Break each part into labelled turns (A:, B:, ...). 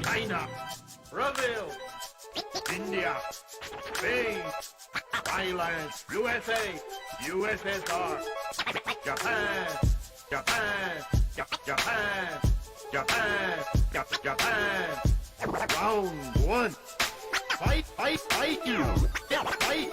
A: China, Brazil, India, Spain, Thailand, USA, USSR, Japan, Japan, Japan, Japan, Japan. Round one. Fight, fight, fight you. Yeah, fight.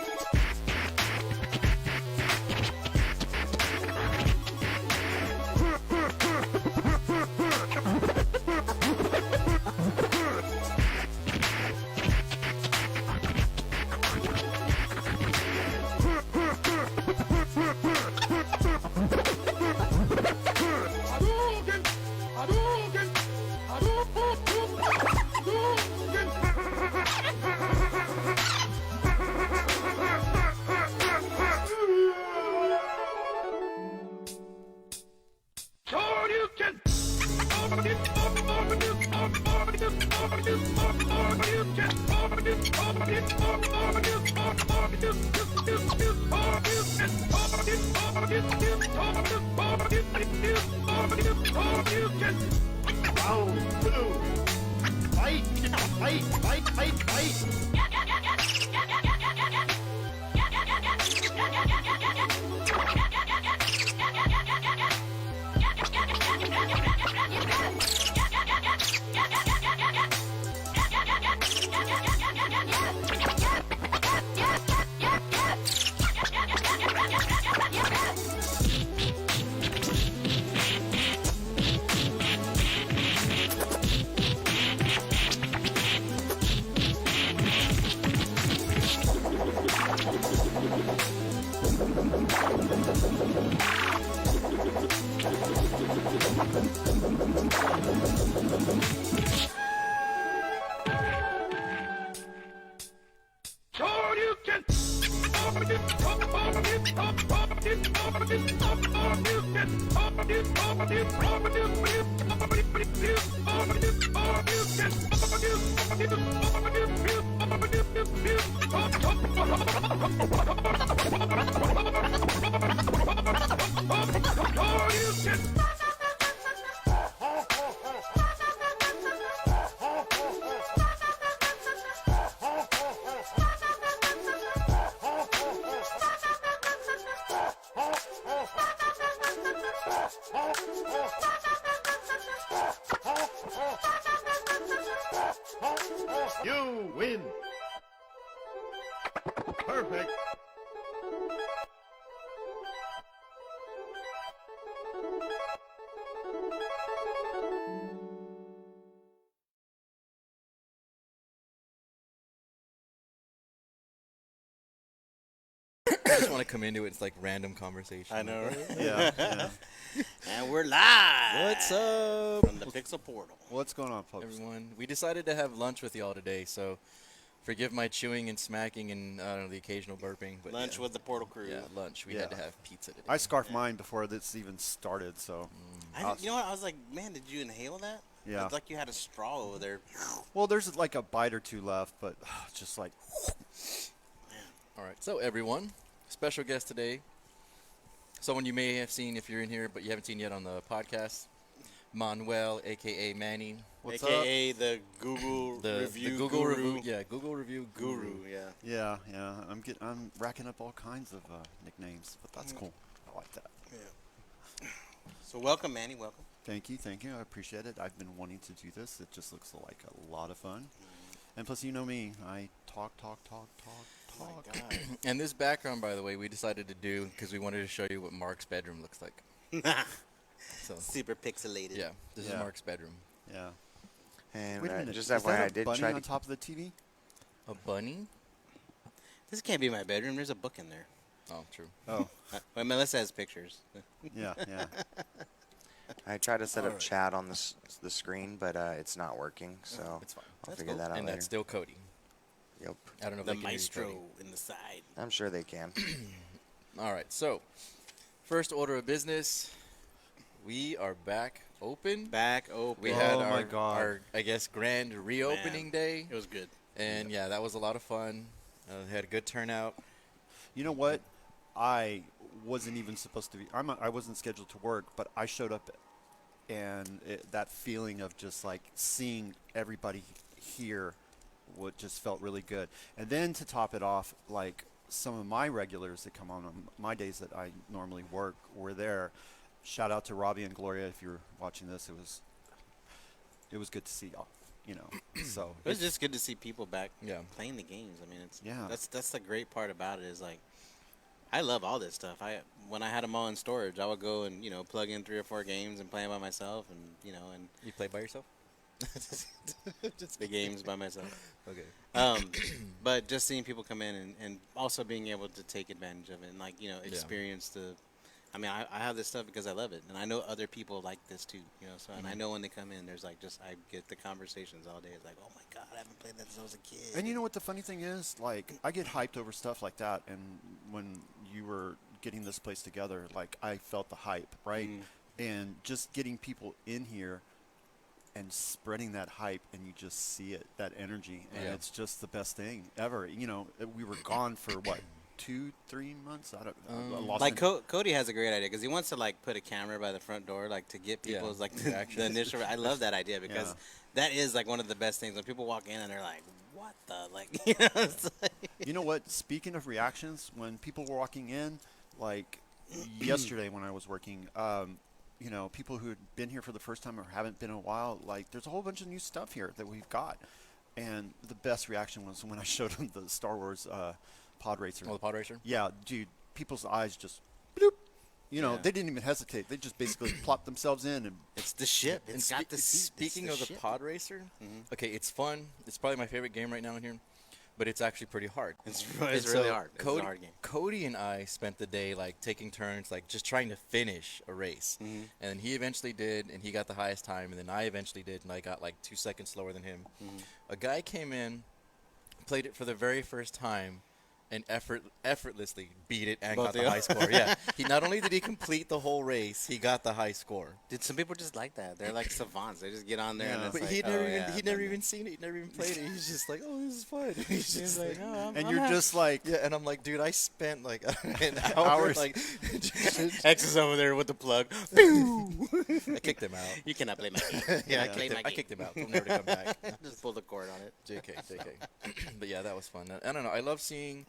A: Round two. Fight, fight, fight, fight, fight. You win. Perfect.
B: I just want to come into it. It's like random conversation.
C: I know, right?
D: Yeah, yeah.
C: And we're live.
B: What's up,
C: From the Pixel Portal.
D: What's going on, folks?
B: everyone? We decided to have lunch with y'all today, so forgive my chewing and smacking and I don't know the occasional burping. But
C: Lunch
B: yeah.
C: with the Portal crew.
B: Yeah, lunch. We had to
D: Yeah.
B: have pizza today.
D: I scarfed mine before this even started, so.
C: You know what? I was like, man, did you inhale that?
D: Yeah.
C: It's like you had a straw over there.
D: Well, there's like a bite or two left, but just like.
B: All right, so everyone, special guest today. Someone you may have seen if you're in here, but you haven't seen yet on the podcast. Manuel, aka Manny,
D: What's
C: AKA the Google review
B: Google
C: guru.
B: review, yeah, Google review guru.
C: Yeah.
D: Yeah, yeah. I'm racking up all kinds of nicknames, but that's cool. I like that.
C: Yeah. So welcome, Manny. Welcome.
D: Thank you. I appreciate it. I've been wanting to do this. It just looks like a lot of fun. And plus, you know me. I talk.
C: Oh my God.
B: And this background, by the way, we decided to do because we wanted to show you what Mark's bedroom looks like. So
C: Super pixelated.
B: yeah, this is
D: Yeah.
B: Mark's bedroom.
D: Yeah.
E: And
D: Wait a minute.
E: just
D: is
E: FYI, I
D: that a
E: did
D: bunny
E: try
D: on
E: to.
D: top of the TV?
B: A bunny?
C: This can't be my bedroom. There's a book in there.
B: Oh, true.
D: Oh,
C: Well, Melissa has pictures.
D: yeah.
E: I tried to set up
C: Alright.
E: chat on the screen, but it's not working. So
B: It's fine.
E: I'll
C: That's
E: figure
C: cool.
E: that out
B: And
E: later.
B: that's still Cody.
E: Yep.
B: I don't know if
C: The
B: they can hear you,
C: maestro
B: Cody.
C: in the side.
E: I'm sure they can.
B: All right, so first order of business, we are back open.
C: Back open.
B: We
D: Oh
B: had
D: my
B: our,
D: God.
B: our, I guess, grand reopening
C: Man.
B: day,
C: It was good.
B: and yeah, that was a lot of fun. Had a good turnout.
D: You know what? I wasn't even supposed to be. I wasn't scheduled to work, but I showed up and that feeling of just like seeing everybody here, what just felt really good. And then to top it off, like some of my regulars that come on my days that I normally work were there. Shout out to Robbie and Gloria if you're watching this. It was good to see y'all. You know, so
C: It was just good to see people back
B: Yeah.
C: playing the games. I mean, it's
D: Yeah.
C: that's the great part about it is like, I love all this stuff. When I had them all in storage, I would go and plug in 3 or 4 games and play them by myself, and and
B: You play by yourself?
C: the games by myself.
B: Okay.
C: But just seeing people come in and also being able to take advantage of it and like experience the. I mean, I have this stuff because I love it, and I know other people like this too. So and I know when they come in, there's like I get the conversations all day. It's like, oh my god, I haven't played that since I was a kid.
D: And you know what the funny thing is? Like, I get hyped over stuff like that. And when you were getting this place together, like, I felt the hype, right? And just getting people in here and spreading that hype, and you just see it, that energy. And
B: Yeah.
D: it's just the best thing ever. We were gone for, what, 2-3 months? I lost
C: Like
D: in-
C: Cody has a great idea because he wants to like put a camera by the front door, like to get
B: Yeah,
C: people's like
B: reactions.
C: the initial. I love that idea because
D: Yeah.
C: that is like one of the best things when people walk in and they're like, "What the like?" It's like,
D: You know what? Speaking of reactions, when people were walking in, like yesterday when I was working, people who had been here for the first time or haven't been in a while, like there's a whole bunch of new stuff here that we've got. And the best reaction was when I showed them the Star Wars pod racer.
B: Oh, the pod racer?
D: Yeah, dude, people's eyes just bloop.
C: Yeah.
D: They didn't even hesitate. They just basically plopped themselves in and
C: it's the ship.
B: And
C: It's got the seat.
B: speaking
C: It's
B: of the
C: ship.
B: pod racer,
C: Mhm.
B: okay, it's fun. It's probably my favorite game right now in here, but it's actually pretty hard.
C: It's
B: And
C: really
B: so
C: hard. It's
B: Cody,
C: a hard game.
B: Cody and I spent the day like taking turns, like just trying to finish a race.
C: Mhm.
B: And then he eventually did, and he got the highest time. And then I eventually did, and I got like 2 seconds slower than him.
C: Mhm.
B: A guy came in, played it for the very first time, and effortlessly beat it and
C: Both
B: got
C: of
B: the
C: you?
B: high score. Yeah, he not only did he complete the whole race, he got the high score.
C: Dude, some people just like that. They're like savants. They just get on there and
D: Yeah.
C: it's
B: But
C: like,
B: he'd
C: oh,
B: never
C: yeah,
B: even
C: I've
B: he'd never
C: done
B: even
C: that.
B: seen it. He'd never even played it. He's just like, oh, this is fun. He's just like, oh,
D: and you're just like,
B: yeah. And I'm like, dude, I spent like an hour
D: Hours.
B: like.
C: X is over there with the plug.
B: I kicked him out.
C: You cannot play my game.
B: Yeah,
C: Play my
B: I
C: game.
B: kicked him out. He'll never come back.
C: Just pull the cord on it.
B: JK. But yeah, that was fun. I don't know. I love seeing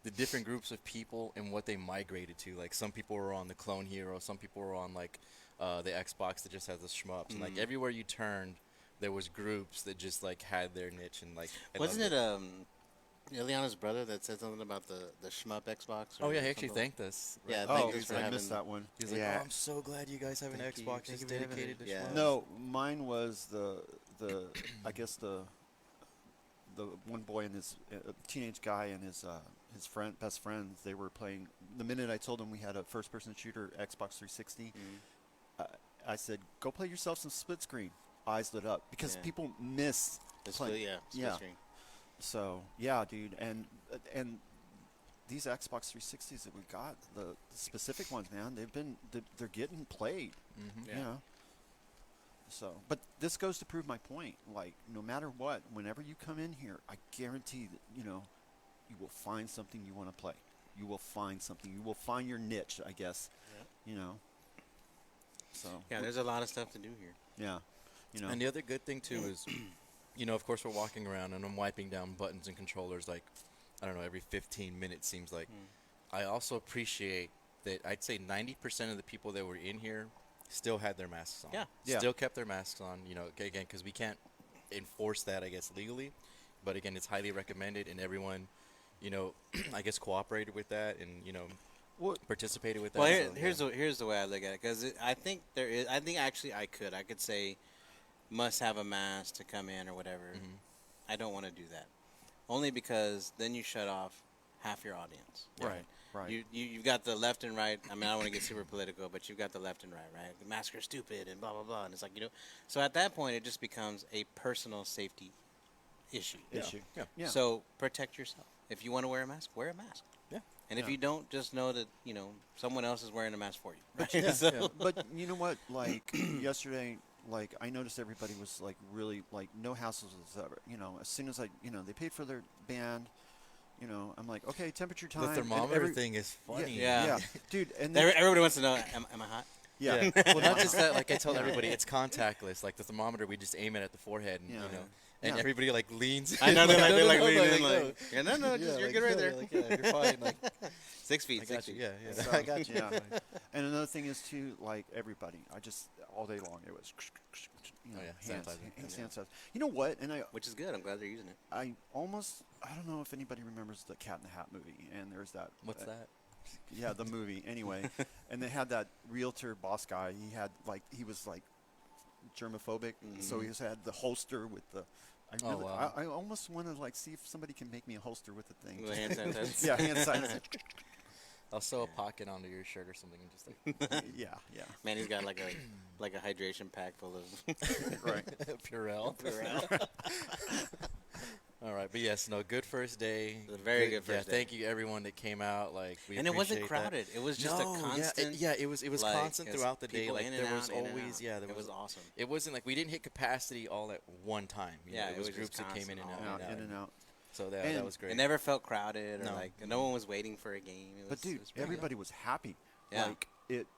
B: the different groups of people and what they migrated to. Like some people were on the Clone Hero, some people were on like the Xbox that just has the shmups. And like everywhere you turned, there was groups that just like had their niche and like. I
C: Wasn't
B: loved
C: it Ileana's brother that said something about the shmup Xbox?
B: Oh
C: or
B: yeah, he actually
C: something?
B: thanked us.
C: Yeah,
D: oh,
C: thank you for
D: I
C: having.
D: missed that one.
B: He was like,
E: Yeah.
B: "Oh, I'm so glad you guys have an
C: Thank you.
B: Xbox
C: Thank
B: just
C: you for having
B: dedicated
C: it.
B: to
C: Yeah.
B: Schmoes."
D: No, mine was the I guess the one boy and his teenage guy and his best friends. They were playing. The minute I told them we had a first-person shooter Xbox 360, I said, "Go play yourself some split screen." Eyes lit up because
C: Yeah.
D: people miss
C: It's
D: playing.
C: yeah, split
D: Yeah.
C: screen.
D: So yeah, dude, and these Xbox 360s that we got, the specific ones, man, they're getting played.
B: Mhm.
C: Yeah.
D: You know. So, but this goes to prove my point. Like, no matter what, whenever you come in here, I guarantee that you will find something you want to play. You will find something. You will find your niche, I guess. So
C: Yeah, there's a lot of stuff to do here.
D: yeah,
B: And the other good thing too is, of course we're walking around and I'm wiping down buttons and controllers like, I don't know, every 15 minutes seems like. I also appreciate that I'd say 90% of the people that were in here still had their masks on.
C: Yeah.
D: Yeah.
B: Still kept their masks on, again, because we can't enforce that, I guess, legally. But again, it's highly recommended and everyone, I guess cooperated with that and,
D: Well,
B: participated with that.
C: Well,
B: so,
C: here's the way I look at it because I think actually I could say must have a mask to come in or whatever.
B: Mhm.
C: I don't want to do that, only because then you shut off half your audience.
D: right.
C: You've got the left and right. I mean, I don't want to get super political, but you've got the left and right. The masks are stupid and blah blah blah, and it's like So at that point, it just becomes a personal safety issue.
D: issue. Yeah.
C: So protect yourself. If you want to wear a mask, wear a mask.
B: Yeah.
C: And if
D: Yeah.
C: you don't, just know that someone else is wearing a mask for you. Right?
B: Yeah,
C: So-
B: yeah.
D: But you know what? Like yesterday, like I noticed everybody was like really like no hassles whatsoever. As soon as they paid for their band. I'm like, okay, temperature time.
B: the
D: and
B: thermometer thing is funny.
C: Yeah.
D: dude. And then,
C: Everybody wants to know, am I hot?
D: Yeah.
B: Well, not just that. Like I tell everybody, it's contactless. Like the thermometer, we just aim it at the forehead, and
D: Yeah.
B: you know, and
D: Yeah.
B: everybody like leans.
C: I know
B: in,
C: they're like
B: no,
C: leaning
B: no.
C: like, yeah, no, just, you're
B: like,
C: good right
B: no,
C: there.
B: Like, yeah, you're fine. Like,
C: 6 feet,
B: I
C: 6
B: got you.
C: feet.
B: Yeah,
D: So,
B: I got you.
D: Yeah. And another thing is too, like everybody, I just all day long it was, you know,
B: Oh, yeah,
D: hands,
B: sanitizer.
D: hand
C: Yeah.
D: sanitizer. You know what? And
C: Which is good. I'm glad they're using it.
D: I don't know if anybody remembers the Cat in the Hat movie, and there's that.
B: What's that?
D: Yeah, the movie. Anyway, and they had that realtor boss guy. He was like germophobic, so he just had the holster with the.
B: Oh, wow.
D: I almost want to like see if somebody can make me a holster with the thing.
C: With hand sanitizer.
D: Yeah, hand sanitizer.
B: I'll sew a pocket onto your shirt or something, and just like
D: Yeah, yeah.
C: Manny's got like a hydration pack full of
D: Right.
B: Purell.
C: Purell.
B: All right, but yes, no, good first day.
C: A very good first day.
B: Thank you everyone that came out. Like we
C: And it wasn't
B: appreciate that.
C: crowded. It was just
B: No,
C: a constant.
B: Yeah, it was
C: like,
B: constant
C: it's
B: throughout the day.
C: people
B: Like
C: in and
B: there was
C: out, in and
B: always
C: out. It was awesome.
B: It wasn't like we didn't hit capacity all at one time. You
C: Yeah,
B: know,
C: it
B: it was
C: was
B: groups
C: just
B: that came in and
C: constant,
B: out,
D: In and out.
B: So that
D: And
B: was great.
C: It never felt crowded or
B: No.
C: like no one was waiting for a game. It was,
D: But dude,
C: it was pretty good.
D: everybody was happy.
C: Yeah.
D: Like it.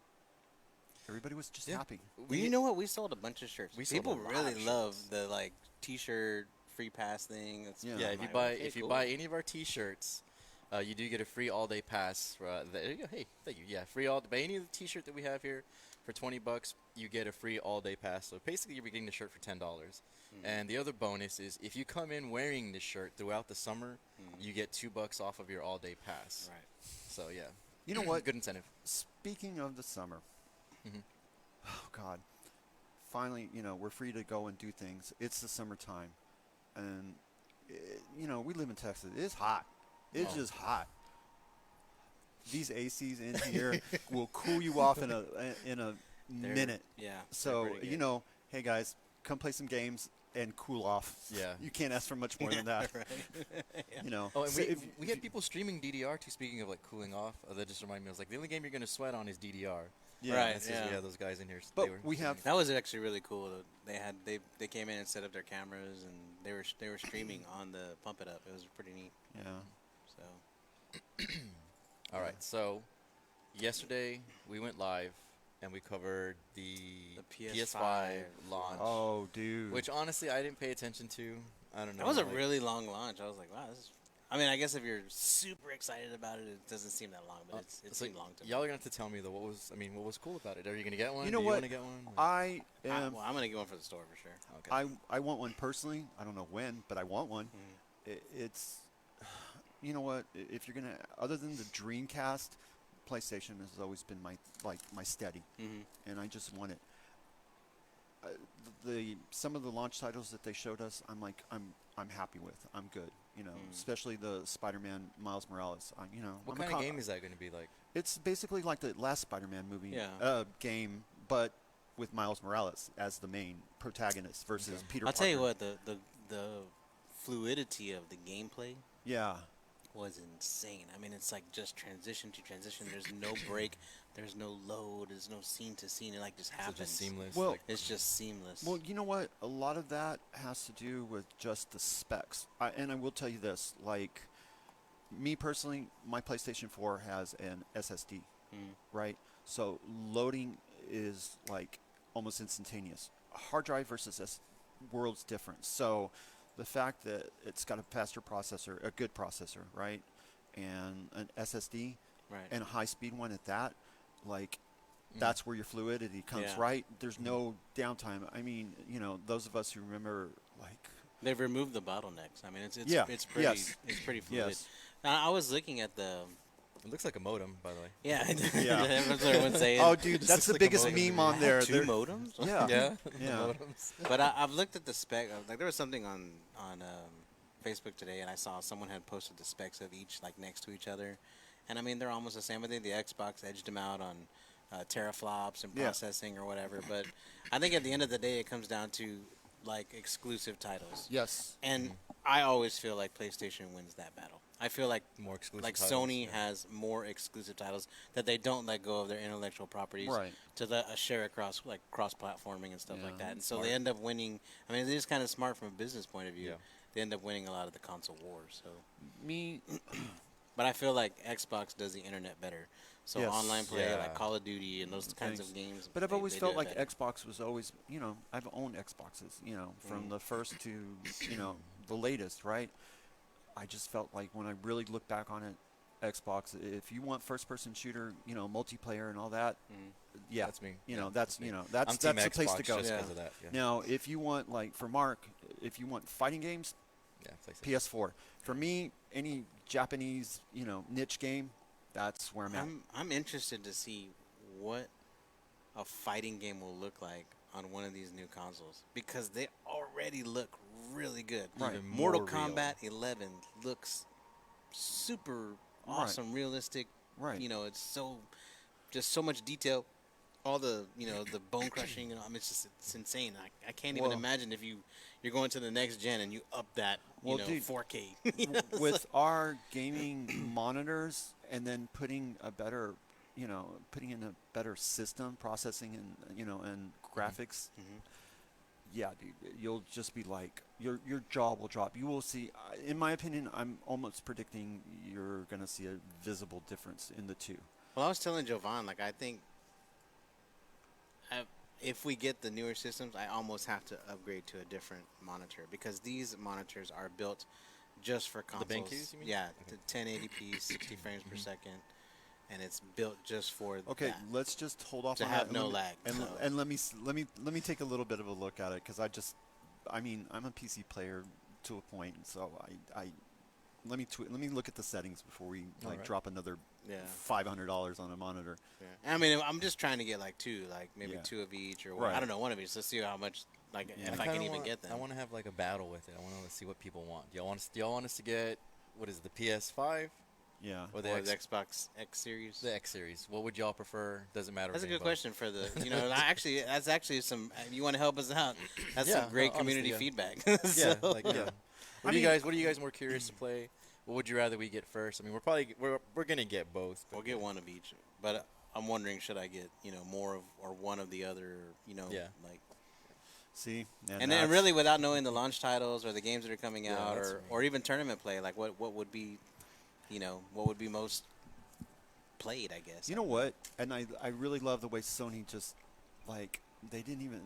D: Everybody was just
B: Yeah.
D: happy.
C: You know what? We sold a bunch of shirts.
B: We sold
C: People
B: a lot
C: really
B: of
C: love
B: shirts.
C: the like T-shirt free pass thing. It's
D: Yeah.
B: Yeah,
C: I'm
B: if you
C: like,
B: buy
C: okay,
B: if you
C: cool.
B: buy any of our T-shirts, you do get a free all-day pass. There you go. Hey, thank you. Yeah, free all. Buy any of the T-shirt that we have here for $20, you get a free all-day pass. So basically, you're getting the shirt for $10. And the other bonus is if you come in wearing this shirt throughout the summer, you get $2 off of your all-day pass.
C: Right.
B: So yeah,
D: You know what?
B: good incentive.
D: Speaking of the summer,
B: Mhm.
D: oh God, finally, we're free to go and do things. It's the summertime, and we live in Texas. It's hot. It's
B: Oh.
D: just hot. These ACs in here will cool you off in a minute.
C: Yeah.
D: So
C: they're pretty good.
D: hey guys, come play some games and cool off.
B: Yeah.
D: You can't ask for much more than that.
C: Right.
B: Oh, and
D: So
B: we had people streaming DDR too. Speaking of like cooling off, that just reminded me. I was like, the only game you're gonna sweat on is DDR.
D: Yeah.
C: Right.
B: That's just-
C: yeah.
B: we had those guys in here.
D: But
B: they were
D: we have-
B: streaming.
C: That was actually really cool. They came in and set up their cameras and they were streaming on the Pump It Up. It was pretty neat.
D: Yeah.
C: So
B: All right, so yesterday we went live and we covered the
C: The
B: PS5
C: PS5
B: launch,
D: Oh, dude.
B: which honestly I didn't pay attention to. I don't know.
C: that was a
B: like-
C: really long launch. I was like, wow, this is. I mean, I guess if you're super excited about it, it doesn't seem that long, but it
B: so
C: seemed long to me.
B: y'all are gonna have to tell me though. What was cool about it? Are you gonna get one?
D: You know
B: Do
D: what?
B: You wanna get one?
D: I am.
C: I'm gonna get one for the store for sure.
B: Okay.
D: I want one personally. I don't know when, but I want one. It's, you know what? If you're gonna, other than the Dreamcast, PlayStation has always been my steady,
C: Mm-hmm.
D: and I just want it. Some of the launch titles that they showed us, I'm happy with. I'm good. Especially the Spider-Man Miles Morales.
B: What
D: I'm a
B: kind of game is that gonna be like?
D: It's basically like the last Spider-Man movie
C: Yeah.
D: game, but with Miles Morales as the main protagonist versus Peter
C: I'll
D: Parker.
C: tell you what, the fluidity of the gameplay
D: Yeah.
C: was insane. I mean, it's like just transition to transition. There's no break. There's no load. There's no scene to scene. It like just
B: So
C: happens.
B: just seamless.
D: Well,
B: like,
C: It's just seamless.
D: Well, you know what? A lot of that has to do with just the specs. And I will tell you this, like, me personally, my PlayStation 4 has an SSD, right? So loading is like almost instantaneous. A hard drive versus world's different. So the fact that it's got a faster processor, a good processor, right? And an SSD
C: right.
D: and a high-speed one at that, like, that's where your fluidity comes,
C: Yeah.
D: right? There's no downtime. I mean, those of us who remember, like,
C: They've removed the bottlenecks. I mean, it's
D: Yeah,
C: it's pretty
D: yes.
C: it's pretty fluid.
D: yes,
C: Now, I was looking at the
B: it looks like a modem, by the way.
C: yeah.
D: Yeah.
C: That's what everyone's saying.
D: oh, dude,
B: Just
D: that's the
B: looks like a
D: biggest
B: modem.
D: meme on there.
C: Two
D: They're-
C: modems.
D: Yeah,
B: Yeah.
D: yeah.
B: Modems.
C: But I've looked at the spec. Like there was something on Facebook today, and I saw someone had posted the specs of each like next to each other, and I mean they're almost the same. I think the Xbox edged them out on teraflops and
D: Yeah.
C: processing or whatever. But I think at the end of the day, it comes down to like exclusive titles.
D: Yes.
C: And I always feel like PlayStation wins that battle. I feel like
B: More exclusive.
C: like
B: titles,
C: Sony
B: yeah.
C: has more exclusive titles that they don't let go of their intellectual properties
D: Right.
C: to share across like cross-platforming and stuff like
D: Yeah,
C: that. And so
B: smart.
C: they end up winning. I mean, it is kind of smart from a business point of view.
B: Yeah.
C: They end up winning a lot of the console wars. So,
D: Me,
C: but I feel like Xbox does the internet better. So
D: Yes.
C: online play,
B: Yeah.
C: like Call of Duty and those kinds
D: Things.
C: of games.
D: But I've
C: they-
D: always
C: they do
D: felt
C: it
D: like
C: better.
D: Xbox was always, I've owned Xboxes, from
C: Mm.
D: the first to, the latest, right? I just felt like when I really look back on it, Xbox, if you want first-person shooter, multiplayer and all that,
C: Mm.
D: yeah,
B: That's me.
D: you
B: Yeah,
D: know, that's
B: me.
D: that's
B: I'm team
D: the place
B: Xbox
D: to go.
B: just
C: Yeah.
B: because of that. Yeah.
D: Now, if you want like for Mark, if you want fighting games,
B: Yeah. PlayStation.
D: PS4. For me, any Japanese, niche game, that's where I'm at.
C: I'm interested to see what a fighting game will look like on one of these new consoles because they already look really good.
D: Right.
B: Even
C: Mortal
B: more real.
C: Kombat 11 looks super
D: Right.
C: awesome, realistic.
D: Right.
C: It's just so much detail. All the the bone crushing. It's insane. I can't even
D: Well-
C: imagine if you're going to the next gen and you up that
D: Well, dude,
C: 4K.
D: With our gaming monitors and then putting in a better system processing and graphics, yeah, dude, you'll just be like your jaw will drop. You will see. In my opinion, I'm almost predicting you're gonna see a visible difference in the two.
C: Well, I was telling Jovan, I think if we get the newer systems, I almost have to upgrade to a different monitor because these monitors are built just for consoles.
B: BenQs, you mean?
C: Yeah,
B: Okay.
C: the 1080p, 60 frames per second, and it's built just for
D: Okay,
C: that.
D: let's just hold off
C: To
D: on
C: have
D: that.
C: no
D: and let
C: lag,
D: me, and,
C: so.
D: and let me take a little bit of a look at it because I'm a PC player to a point, so let me look at the settings before we
B: Alright.
D: drop another
C: Yeah.
D: $500 on a monitor.
C: Yeah. I mean, I'm just trying to get two, maybe
D: Yeah.
C: two of each, or
D: Right.
C: I don't know, one of each. Let's see how much, if I
B: kinda
C: can even
B: want-
C: get them.
B: I want to have like a battle with it. I want to see what people want. Do y'all want us to get what is it, the PS5
D: Yeah.
B: or the
C: or
B: X,
C: the Xbox X series.
B: the X series? What would y'all prefer? Doesn't matter.
C: That's a
B: if we
C: good
B: both.
C: question for the. That's actually some. You want to help us out? That's
B: Yeah,
C: some great
B: no, honestly,
C: community
B: yeah.
C: feedback.
B: Yeah,
C: So-
B: like yeah.
D: I
B: What are
D: mean-
B: you guys more curious to play? What would you rather we get first? I mean, we're gonna get both. but
C: We'll get one of each, but I'm wondering, should I get more of or one of the other?
B: Yeah.
D: See,
C: And then
D: that's-
C: really without knowing the launch titles or the games that are coming
B: Yeah,
C: out,
B: that's
C: or even tournament play, what would be, what would be most played, I guess.
D: You know what? And I really love the way Sony just they didn't even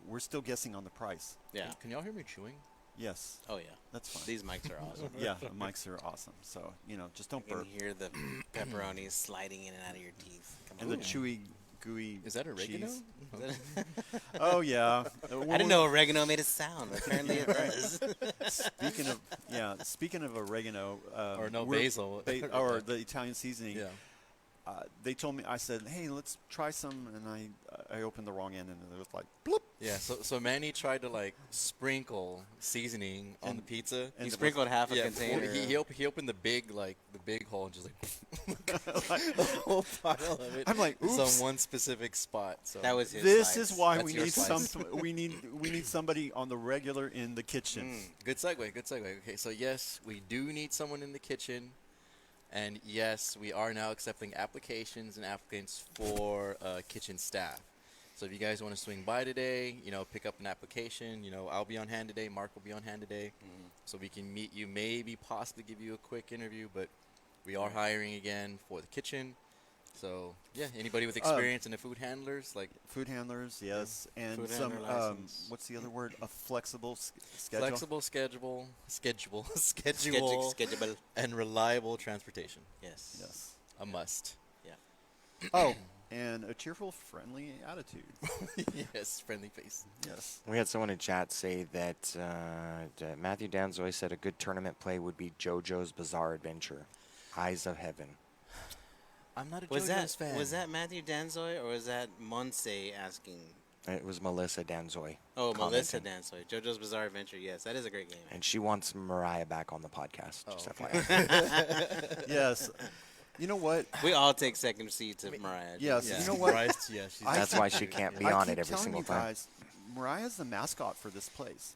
D: we're still guessing on the price.
C: Yeah.
B: Can y'all hear me chewing?
D: Yes,
C: Oh yeah.
D: that's fine.
C: These mics are awesome.
D: Yeah, the mics are awesome. So just don't
C: You can
D: burp.
C: hear the pepperonis sliding in and out of your teeth. Come
D: And the
C: on.
D: chewy, gooey.
B: Is that oregano?
D: cheese. Oh yeah.
C: I didn't know oregano made a sound. Apparently it does.
D: Speaking of oregano,
B: Or no,
D: we're-
B: basil.
D: or the Italian seasoning.
B: Yeah.
D: They told me. I said, "Hey, let's try some," and I opened the wrong end, and it was like, bloop.
B: Yeah. So Manny tried to sprinkle seasoning on the pizza.
C: You sprinkled half a
B: Yeah,
C: container.
B: he opened the big hole and just a whole pile of it.
D: I'm like,
B: it's
D: oops.
B: on one specific spot. So
C: That was his
D: This
C: slice.
D: is why
B: That's
D: we
B: your
D: need
B: slice.
D: we need somebody on the regular in the kitchen.
B: good segue. Good segue. Okay, so yes, we do need someone in the kitchen, and yes, we are now accepting applications and applicants for kitchen staff. So if you guys want to swing by today, pick up an application. I'll be on hand today. Mark will be on hand today, so we can meet you. Maybe possibly give you a quick interview, but we are hiring again for the kitchen. So yeah, anybody with experience in the food handlers,
D: Food handlers, yes, and
C: Food
D: some
C: handler license.
D: what's the other word? A flexible schedule.
B: flexible schedule,
C: Schedule.
B: and reliable transportation.
C: Yes.
D: Yes.
B: A must.
D: Oh, and a cheerful, friendly attitude.
B: Yes, friendly face.
D: Yes.
E: We had someone in chat say that Matthew Danzoy said a good tournament play would be JoJo's Bizarre Adventure, Eyes of Heaven.
B: I'm not a
C: Was
B: JoJo's
C: that
B: fan.
C: Matthew Danzoy or was that Monse asking?
E: It was Melissa Danzoy.
C: Oh, Melissa
E: commenting.
C: Danzoy. JoJo's Bizarre Adventure. Yes, that is a great game.
E: And she wants Mariah back on the podcast.
B: Oh,
E: Just
B: okay.
E: FYI.
D: Yes. You know what?
C: We all take second seats of Mariah.
D: Yes.
B: Yeah.
D: You know what?
B: Yeah, she's
D: I
E: That's
D: keep-
E: why she can't be
D: I
E: on
D: keep
E: it every
D: telling
E: single
D: you
E: time.
D: guys, Mariah's the mascot for this place.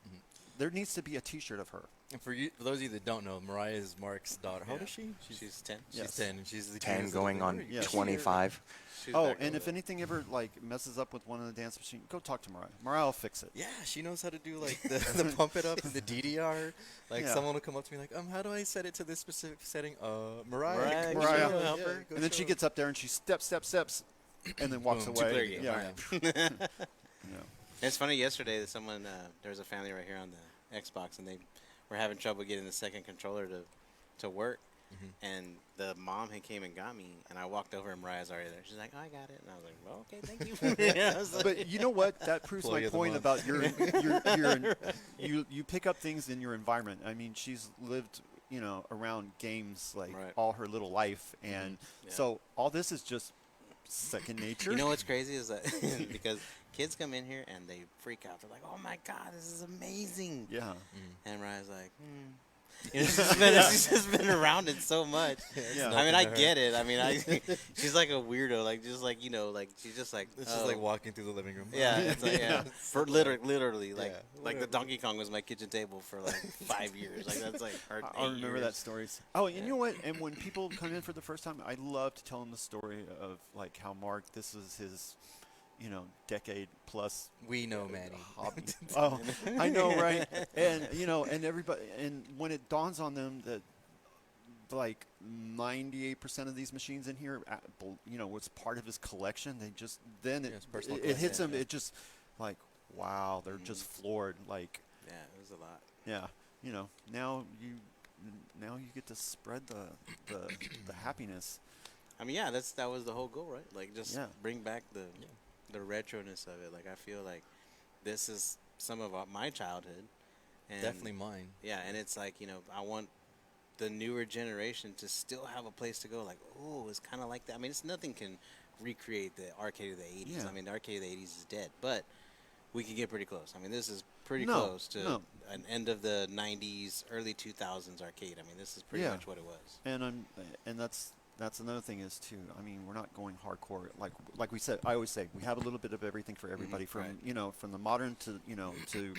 D: there needs to be a T-shirt of her.
B: And for those of you that don't know, Mariah is Mark's daughter. How old is she?
C: She's 10.
B: She's
D: Yes.
B: 10, and she's the
E: 10
B: cutest
E: going
B: little
E: on
B: thing.
D: Yeah.
E: 25.
C: She's
D: Oh,
C: back
D: and
C: over
D: if
C: there.
D: anything ever like messes up with one of the dance machines, go talk to Mariah. Mariah will fix it.
B: Yeah, she knows how to do like the pump it up and the DDR. Like
D: Yeah.
B: someone will come up to me like, how do I set it to this specific setting? Mariah.
C: Mariah,
B: go
D: Mariah.
B: show
C: help
B: yeah,
C: her.
B: go
D: And then
B: show
D: she
B: her.
D: gets up there and she steps, and then walks
B: Boom.
D: away.
C: Two-player game,
D: Yeah.
C: right.
D: Yeah.
C: It's funny. Yesterday, that someone there was a family right here on the Xbox, and they were having trouble getting the second controller to work. And the mom had came and got me, and I walked over, and Mariah's already there. She's like, "Oh, I got it," and I was like, "Well, okay, thank you." Yeah, I was like-
D: But you know what? That proves
B: Employee
D: my
B: of the
D: point
B: month.
D: about you pick up things in your environment. I mean, she's lived, around games like
C: Right.
D: all her little life, and
C: Yeah.
D: so all this is just second nature.
C: You know what's crazy is that because kids come in here and they freak out. They're like, "Oh my God, this is amazing!"
D: Yeah.
C: And Mariah's like, You know, she's just been around it so much.
D: Yeah.
C: I mean, I
B: to her.
C: get it. I mean, she's like a weirdo. Like, just like, she's just like,
B: It's just like walking through the living room.
C: Yeah, it's like, yeah. For literally, like,
B: Yeah,
C: like the
B: whatever.
C: Donkey Kong was my kitchen table for like 5 years. Like, that's like, or
D: I
C: 8
D: remember
C: years.
D: that stories. Oh, and
C: Yeah.
D: you know what? And when people come in for the first time, I love to tell them the story of like how Mark, this is his, decade plus
B: We know, Manny.
D: hobby. Oh, I know, right? And and everybody, and when it dawns on them that like 98% of these machines in here, was part of his collection, they just then
B: Yeah, it's personal
D: it hits
C: collection,
D: them. It just like wow, they're just floored. Like
C: Yeah, it was a lot.
D: yeah, now you get to spread the happiness.
C: I mean, yeah, that was the whole goal, right? Like, just
D: Yeah.
C: bring back the retroness of it. Like, I feel like this is some of my childhood. And
B: Definitely mine.
C: Yeah, and it's like, I want the newer generation to still have a place to go. Like, oh, it's kind of like that. I mean, nothing can recreate the arcade of the 80s.
D: Yeah.
C: I mean, the arcade of the 80s is dead, but we can get pretty close. I mean, this is pretty
D: No,
C: close to
D: no.
C: an end of the 90s, early 2000s arcade. I mean, this is pretty
D: Yeah.
C: much what it was.
D: And that's another thing is too. I mean, we're not going hardcore. Like we said, I always say we have a little bit of everything for everybody. From
C: right.
D: From the modern to to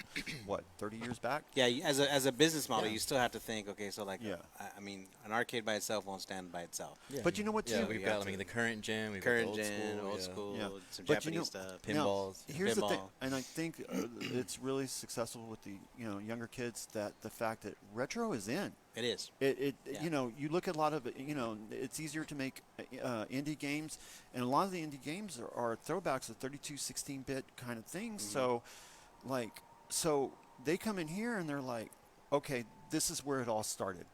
D: what 30 years back.
C: Yeah, as a business model,
D: Yeah.
C: you still have to think, okay, so like,
D: Yeah.
C: I mean, an arcade by itself won't stand by itself.
B: Yeah.
D: But you know what,
B: Yeah,
D: too?
B: we've
C: You
B: got,
C: have
B: I mean,
C: to-
B: the current gen, we've
C: Current
B: got the
C: gen, old
B: yeah.
C: school,
D: Yeah.
C: some
D: But
C: Japanese stuff.
B: Pinballs.
D: Here's the thing,
C: Pinball.
D: and I think it's really successful with the younger kids, that the fact that retro is in.
C: It is.
D: It
C: Yeah.
D: you look at a lot of it's easier to make indie games, and a lot of the indie games are throwbacks of 32 16-bit kind of things.
C: Mm-hmm.
D: So they come in here and they're like, okay, this is where it all started.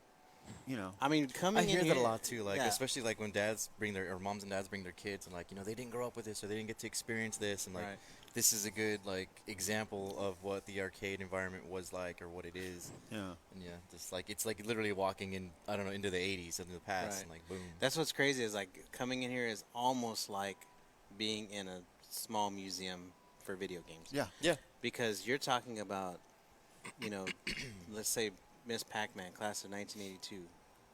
C: I mean, coming
B: I hear
C: in
B: that a
C: here-
B: lot too, like
C: yeah.
B: especially like when dads bring their or moms and dads bring their kids and like they didn't grow up with this or they didn't get to experience this and like
C: Right.
B: this is a good like example of what the arcade environment was like or what it is.
D: Yeah.
B: And yeah, just like it's like literally walking in into the 80s into the past
C: Right.
B: and like boom.
C: That's what's crazy is like coming in here is almost like being in a small museum for video games.
D: Yeah.
B: Yeah.
C: Because you're talking about, let's say Miss Pac-Man, class of 1982.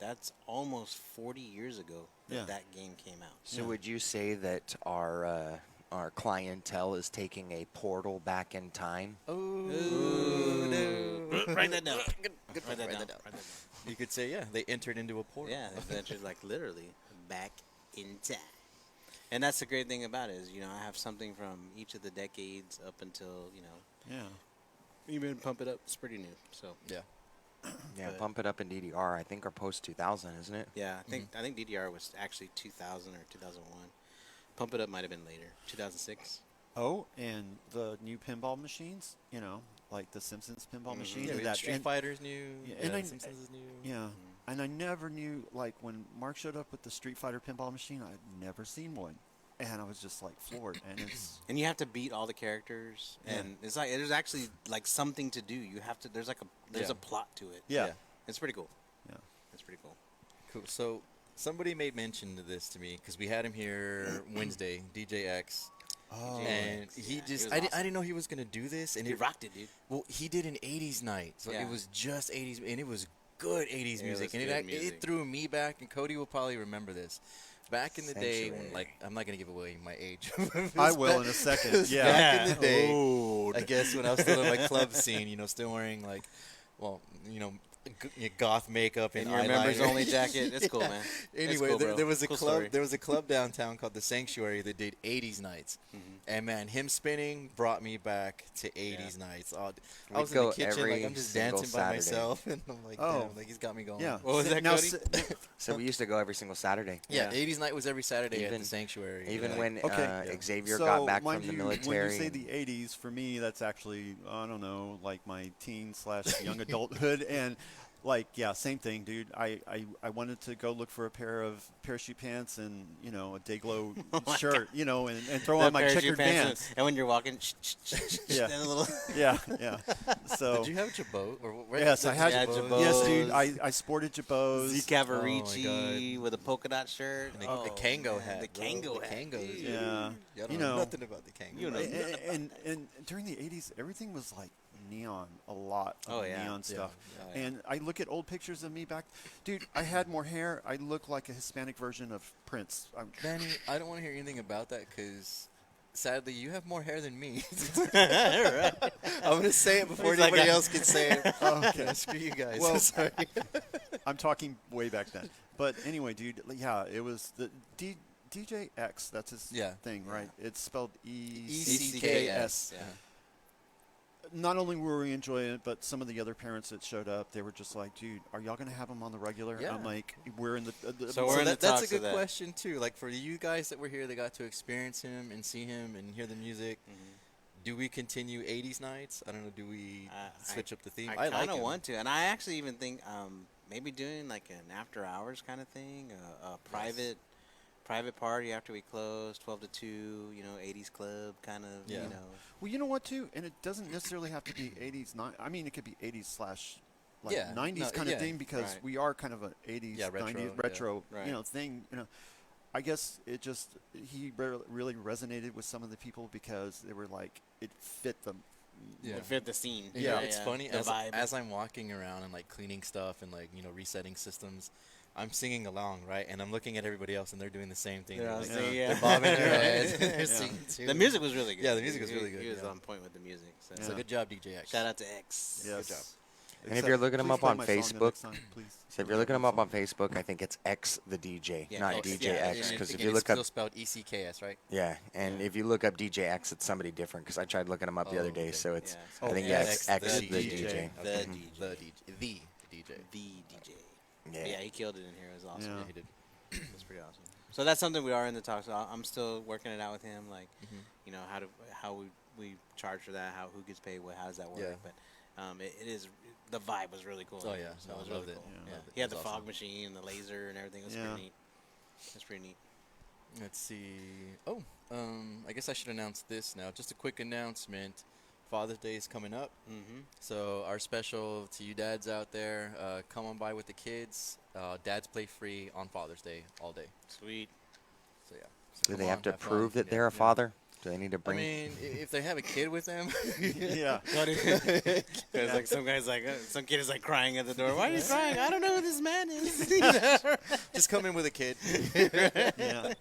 C: That's almost 40 years ago that
D: Yeah.
C: that game came out.
E: So would you say that our clientele is taking a portal back in time?
B: Oh,
C: no. Write that down.
B: Good
C: Write
B: point,
C: that
B: write
C: down.
B: that down.
C: Write that down.
B: You could say they entered into a portal.
C: Yeah, they ventured like literally back in time. And that's the great thing about it is, I have something from each of the decades up until,
D: Yeah.
C: even Pump It Up. It's pretty new. So
B: Yeah.
E: Yeah,
C: But-
E: Pump It Up in DDR, I think, are post 2000, isn't it?
C: yeah, I think DDR was actually 2000 or 2001. Pump It Up might have been later, 2006.
D: Oh, and the new pinball machines, like the Simpsons pinball machine.
B: Yeah,
D: and
B: we
D: that,
B: had Street
D: and-
B: Fighter's new.
D: Yeah,
B: Yeah,
D: and I-
B: Simpsons is new.
D: Yeah, and I never knew, like, when Mark showed up with the Street Fighter pinball machine, I'd never seen one. And I was just, like, floored. And it's,
C: And you have to beat all the characters, and it's like there's actually like something to do. You have to. There's
B: Yeah.
C: a plot to it.
D: yeah.
B: Yeah.
C: It's pretty cool.
D: Yeah.
C: It's pretty cool.
B: Cool. So somebody made mention to this to me because we had him here Wednesday, DJ X,
D: Oh.
B: and
C: X,
B: he
C: yeah,
B: just
C: he was
B: I
C: awesome.
B: didn't know he was gonna do this, and
C: He
B: it
C: rocked it, dude.
B: well he did an '80s night, so
C: Yeah.
B: it was just '80s, and it was good 80s
C: It
B: music,
C: was
B: and
C: good
B: it
C: music.
B: threw me back. And Cody will probably remember this. Back in the day, when,
E: Sanctuary.
B: like, I'm not gonna give away my age.
D: I will in a second. Yeah.
B: Back in the day,
C: Old.
B: I guess when I was still in my club scene, still wearing like, well, goth makeup and
C: And your members
B: eyeliner.
C: only jacket. It's cool, man. It's
B: Anyway,
C: cool, bro.
B: there was a
C: Cool
B: club.
C: story.
B: There was a club downtown called the Sanctuary that did 80s nights, and man, him spinning brought me back to 80s nights. I
E: We'd
B: was in the
E: go
B: kitchen, like
E: every
B: I'm just
E: single
B: dancing by
E: Saturday.
B: myself, and I'm like,
D: Oh.
B: damn, like he's got me going.
D: Yeah.
C: What was that,
D: Now,
C: Cody?
E: So we used to go every single Saturday.
B: Yeah, 80s night was every Saturday at
E: Even-
B: the Sanctuary.
E: Even
B: like,
E: when
D: Okay.
E: Xavier
D: So,
E: got back
D: mind
E: from the
D: you,
E: military.
D: When you say
E: and-
D: the 80s, for me, that's actually, I don't know, like my teen/young adulthood. And, like, yeah, same thing, dude. I wanted to go look for a pair of parachute pants and, a Dayglow shirt, and throw
C: The
D: on my
C: parachute
D: checkered
C: pants,
D: pants.
C: and when you're walking,
D: Yeah.
C: and a little.
D: Yeah, yeah. So,
B: did you have Jabot? Or
D: yes, I had.
C: Yeah,
B: Jabot?
D: Yes, dude.
C: Jabos.
D: I sported Jabos.
C: Z Cavarici with a polka dot shirt.
B: And the Kango
C: man,
B: hat.
C: The
B: bro.
C: Kango
B: The
C: hat.
B: Kangos.
C: dude.
D: Yeah.
B: I don't
D: You
B: know
D: know.
B: nothing about the Kango.
C: You know.
D: And during the 80s, everything was like neon, a lot of
C: Oh, yeah.
D: neon stuff.
C: Yeah.
D: And I look at old pictures of me back, dude, I had more hair. I look like a Hispanic version of Prince.
B: Manny, I don't want to hear anything about that because, sadly, you have more hair than me.
C: Right.
B: I'm going to say it before
C: He's like
B: anybody
C: a-
B: else can say it.
D: Okay.
B: Screw you guys.
D: Well,
B: Sorry.
D: I'm talking way back then. But anyway, dude, yeah, it was the DJ X, that's his
B: Yeah.
D: thing, right? It's spelled
B: ECKS.
D: ECKS.
B: Yeah.
D: Not only were we enjoying it, but some of the other parents that showed up, they were just like, dude, are y'all going to have him on the regular?
B: Yeah.
D: I'm like, we're in the...
C: So we're in the
B: that's a
C: talks of
B: good
C: that.
B: question, too. Like, for you guys that were here that got to experience him and see him and hear the music, do we continue 80s nights? I don't know. Do we switch up the theme?
C: I
B: like
C: kind of
B: him.
C: want to, and I actually even think maybe doing like an after hours kind of thing, a private party after we close, 12 to 2, 80s club kind of,
B: Yeah.
D: Well, you know what, too? And it doesn't necessarily have to be 80s. I mean, it could be 80s slash like
B: Yeah,
D: 90s
B: no,
D: kind
B: yeah,
D: of thing because
C: right.
D: we are kind of a 80s,
B: Yeah, retro,
D: 90s
B: yeah.
D: retro,
C: Right.
D: thing. I guess it just he really resonated with some of the people because they were like it fit them.
B: Yeah.
C: To fit the scene.
B: Yeah, it's funny
C: The vibe.
B: as I'm walking around and like cleaning stuff and like resetting systems, I'm singing along, right? And I'm looking at everybody else and they're doing the same thing.
C: They're all
B: Like,
C: singing,
B: they're
C: yeah.
B: bobbing their
C: Yeah.
B: heads. They're
D: Yeah.
B: singing too.
C: The music was really good.
B: Yeah, the music was
C: He-
B: really good,
C: He was
B: yeah.
C: on point with the music. So,
B: So good job, DJ X.
C: shout out to X.
D: Yes.
B: Good job.
E: And if you're looking him
D: please
E: up
D: play
E: on
D: my song the
E: Facebook-
D: next time, please.
E: So if you're looking him up on Facebook, I think it's X the DJ,
C: Yeah,
E: not
C: X,
E: DJ
C: yeah,
E: X.
C: yeah,
E: Because if
B: Again,
E: you
B: it's
E: look up,
B: still spelled ECKS, right?
E: yeah, and if you look up DJ X, it's somebody different. Because I tried looking him up the
B: Oh,
E: other day,
B: okay.
E: so it's
C: Yeah.
E: I think
D: yeah,
E: yeah, it's X the DJ.
B: Okay.
C: The
B: The
C: DJ.
B: DJ. The DJ.
C: The DJ.
E: Yeah.
C: Yeah, he killed it in here. It was awesome.
D: Yeah.
B: Yeah, he did.
C: That's pretty awesome. So that's something we are in the talks. So I'm still working it out with him. Like, how we charge for that, who gets paid, how does that work?
B: Yeah.
C: But it is the vibe was really cool.
B: Oh,
C: in
B: yeah.
C: here, so
B: No,
C: it was
B: I
C: really
B: loved it.
C: cool.
B: Yeah.
C: Yeah.
B: Loved it.
C: He had
B: It
C: the
B: was
C: fog
B: awesome.
C: machine and the laser and everything. It was
D: Yeah.
C: pretty neat. That's pretty neat.
B: Let's see. Oh, I guess I should announce this now. Just a quick announcement. Father's Day is coming up.
C: Mm-hmm.
B: So our special to you dads out there, come on by with the kids. Dads play free on Father's Day all day.
C: Sweet.
B: So yeah. So
E: Do
B: come
E: they
B: on,
E: have to
B: fun.
E: prove that
B: Yeah.
E: they're a father? Do they need to
B: I
E: bring?
B: mean, if they have a kid with them,
D: Yeah.
C: There's like some guy's like some kid is like crying at the door. Why are you crying? I don't know who this man is.
B: just come in with a kid.
D: Yeah.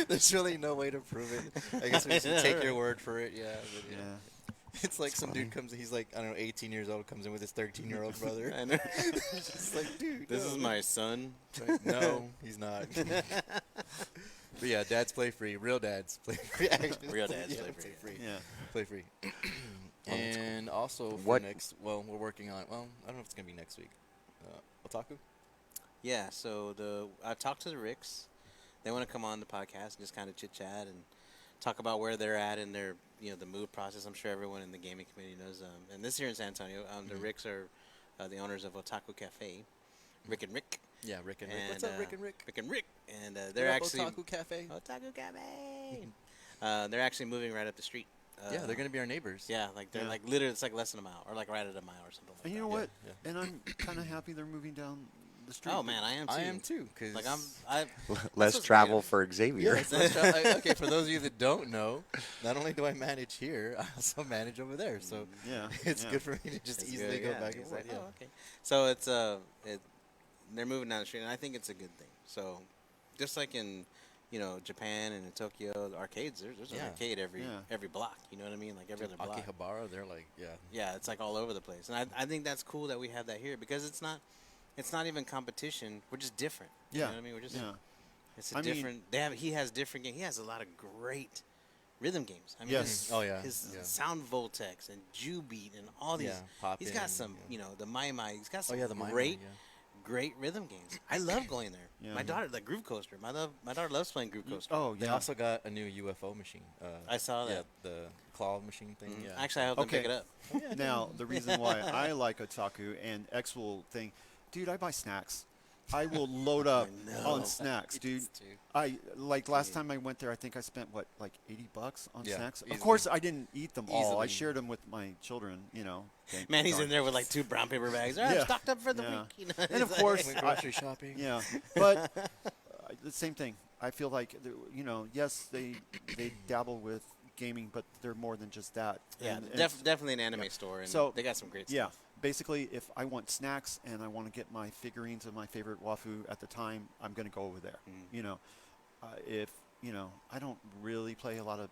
B: There's really no way to prove it. I guess we should take your word for it. Yeah. But yeah.
D: Yeah.
B: It's like some dude comes in, he's like, I don't know, 18 years old, comes in with his 13-year-old brother.
C: I know.
B: It's like, dude,
C: This
B: no.
C: is my son.
B: Like, no, he's not. But yeah, dads play free. Real dads play free. Actually,
C: Real dads
B: yeah,
C: play free.
D: Yeah.
B: Play free. And also for
E: What-
B: next, well, we're working on. Well, I don't know if it's gonna be next week. Otaku.
C: Yeah, so I talked to the Ricks. They want to come on the podcast and just kind of chit chat and talk about where they're at in their the move process. I'm sure everyone in the gaming community knows. And this here in San Antonio, the Ricks are the owners of Otaku Cafe, Rick and Rick.
B: Yeah, Rick and Rick.
C: And,
B: What's up, Rick and Rick?
C: Rick and Rick, and
B: What
C: they're
B: up,
C: actually
B: Otaku Cafe.
C: Otaku Cafe. They're actually moving right up the street.
B: Yeah, they're gonna be our neighbors.
C: Yeah, like they're
D: Yeah.
C: like literally, it's like less than a mile, or like right at a mile or something. Like
D: And you
C: that.
D: know what?
B: Yeah.
D: And I'm kind of happy they're moving down the street.
C: Oh man, I am too.
B: I am too. Cause
C: Like I
E: Less
C: what's
E: travel
C: weird.
E: for Xavier.
B: Yes, okay, for those of you that don't know, not only do I manage here, I also manage over there. So
D: Yeah,
B: it's
D: yeah.
B: good for me to just
C: It's
B: easily
C: good,
B: go
C: yeah.
B: back and
C: It's
B: forth.
C: like, oh, okay. So it's they're moving down the street, and I think it's a good thing. So just like in Japan and in Tokyo, the arcades, there's an
B: Yeah.
C: arcade every
D: Yeah.
C: every block. You know what I mean? Like every other block.
B: Akihabara, they're like, yeah.
C: Yeah, it's like all over the place, and I think that's cool that we have that here because it's not even competition. We're just different.
D: Yeah.
C: You know what I mean? We're just
D: Yeah.
C: it's a
D: I mean-
C: different. He has different games. He has a lot of great rhythm games. I mean,
D: Yes.
B: Oh, yeah,
C: his
B: yeah.
C: Sound Voltex and Jew Beat and all these.
B: Yeah, Pop
C: He's
B: In,
C: got some,
B: yeah.
C: the Mai Mai. He's got
B: Oh
C: some
B: yeah, the Mai Mai,
C: great,
B: yeah.
C: great rhythm games. I love going there.
D: Yeah.
C: My daughter, like Groove Coaster. My daughter loves playing Groove Coaster.
D: Oh
B: They
D: yeah.
B: also got a new UFO machine.
C: I saw
B: Yeah,
C: that.
B: the claw machine thing.
C: Mhm.
B: Yeah.
C: Actually, I hope them
D: Okay.
C: pick it up.
D: Now, the reason why I like Otaku and X will thing, dude, I buy snacks. I will load up
C: know.
D: on snacks, dude.
C: It's too-
D: I like last time I went there. I think I spent what, like $80 on
B: Yeah,
D: snacks.
B: easily.
D: Of course, I didn't eat them all. I
B: Easily.
D: shared them with my children. thank
C: Man, he's
D: God.
C: in there with like 2 brown paper bags. I'm
D: Yeah.
C: stocked up for the
D: Yeah.
C: week. You know?
D: And of
C: It's
D: course,
C: like-
B: Went grocery shopping.
D: Yeah, but the same thing. I feel like yes, they dabble with gaming, but they're more than just that.
C: yeah,
D: And
C: definitely an anime store, and
D: So,
C: they got some great
D: yeah,
C: stuff.
D: basically, if I want snacks and I want to get my figurines of my favorite waifu at the time, I'm going to go over there.
C: Mhm.
D: If I don't really play a lot of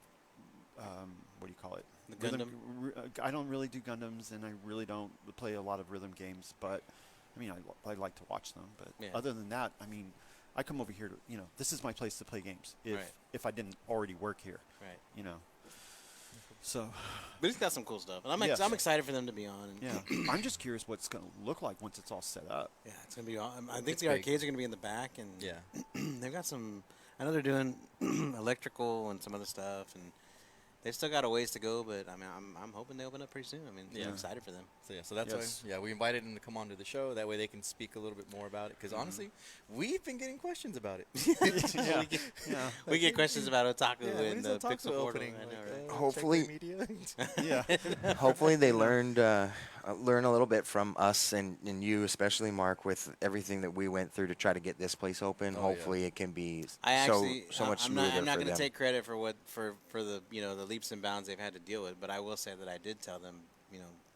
D: what do you call it?
C: The Gundam?
D: I don't really do Gundams, and I really don't play a lot of rhythm games. But I mean, I like to watch them. But
C: Yeah.
D: other than that, I mean, I come over here to this is my place to play games.
C: Right.
D: If I didn't already work here,
C: Right.
D: So
C: But he's got some cool stuff, and
D: Yes.
C: I'm excited for them to be on. And
D: yeah, I'm just curious what's going to look like once it's all set up.
C: yeah, it's gonna be. I think
B: It's
C: the
B: big.
C: arcades are gonna be in the back, and
B: Yeah.
C: they've got some. I know they're doing electrical and some other stuff, and they've still got a ways to go. But I mean, I'm hoping they open up pretty soon. I mean,
B: Yeah.
C: I'm excited for them.
B: So that's
D: Yes.
B: why we invited them to come onto the show. That way they can speak a little bit more about it. Because honestly, we've been getting questions about it.
D: Yeah.
C: we, get,
D: Yeah.
C: we get questions about Otaku
B: Yeah, when
C: and
B: is
C: the
B: Otaku
C: Pixel Portal.
B: opening?
C: I know,
B: Like,
C: right?
B: check
E: Hopefully-
B: the media.
D: Yeah.
E: Hopefully they learn a little bit from us and you, especially Mark, with everything that we went through to try to get this place open.
B: Oh,
E: Hopefully it can be
C: I
E: so
C: actually,
E: much
C: I'm
E: smoother
C: not, I'm not
E: for
C: going
E: them.
C: to take credit for for the the leaps and bounds they've had to deal with, but I will say that I did tell them,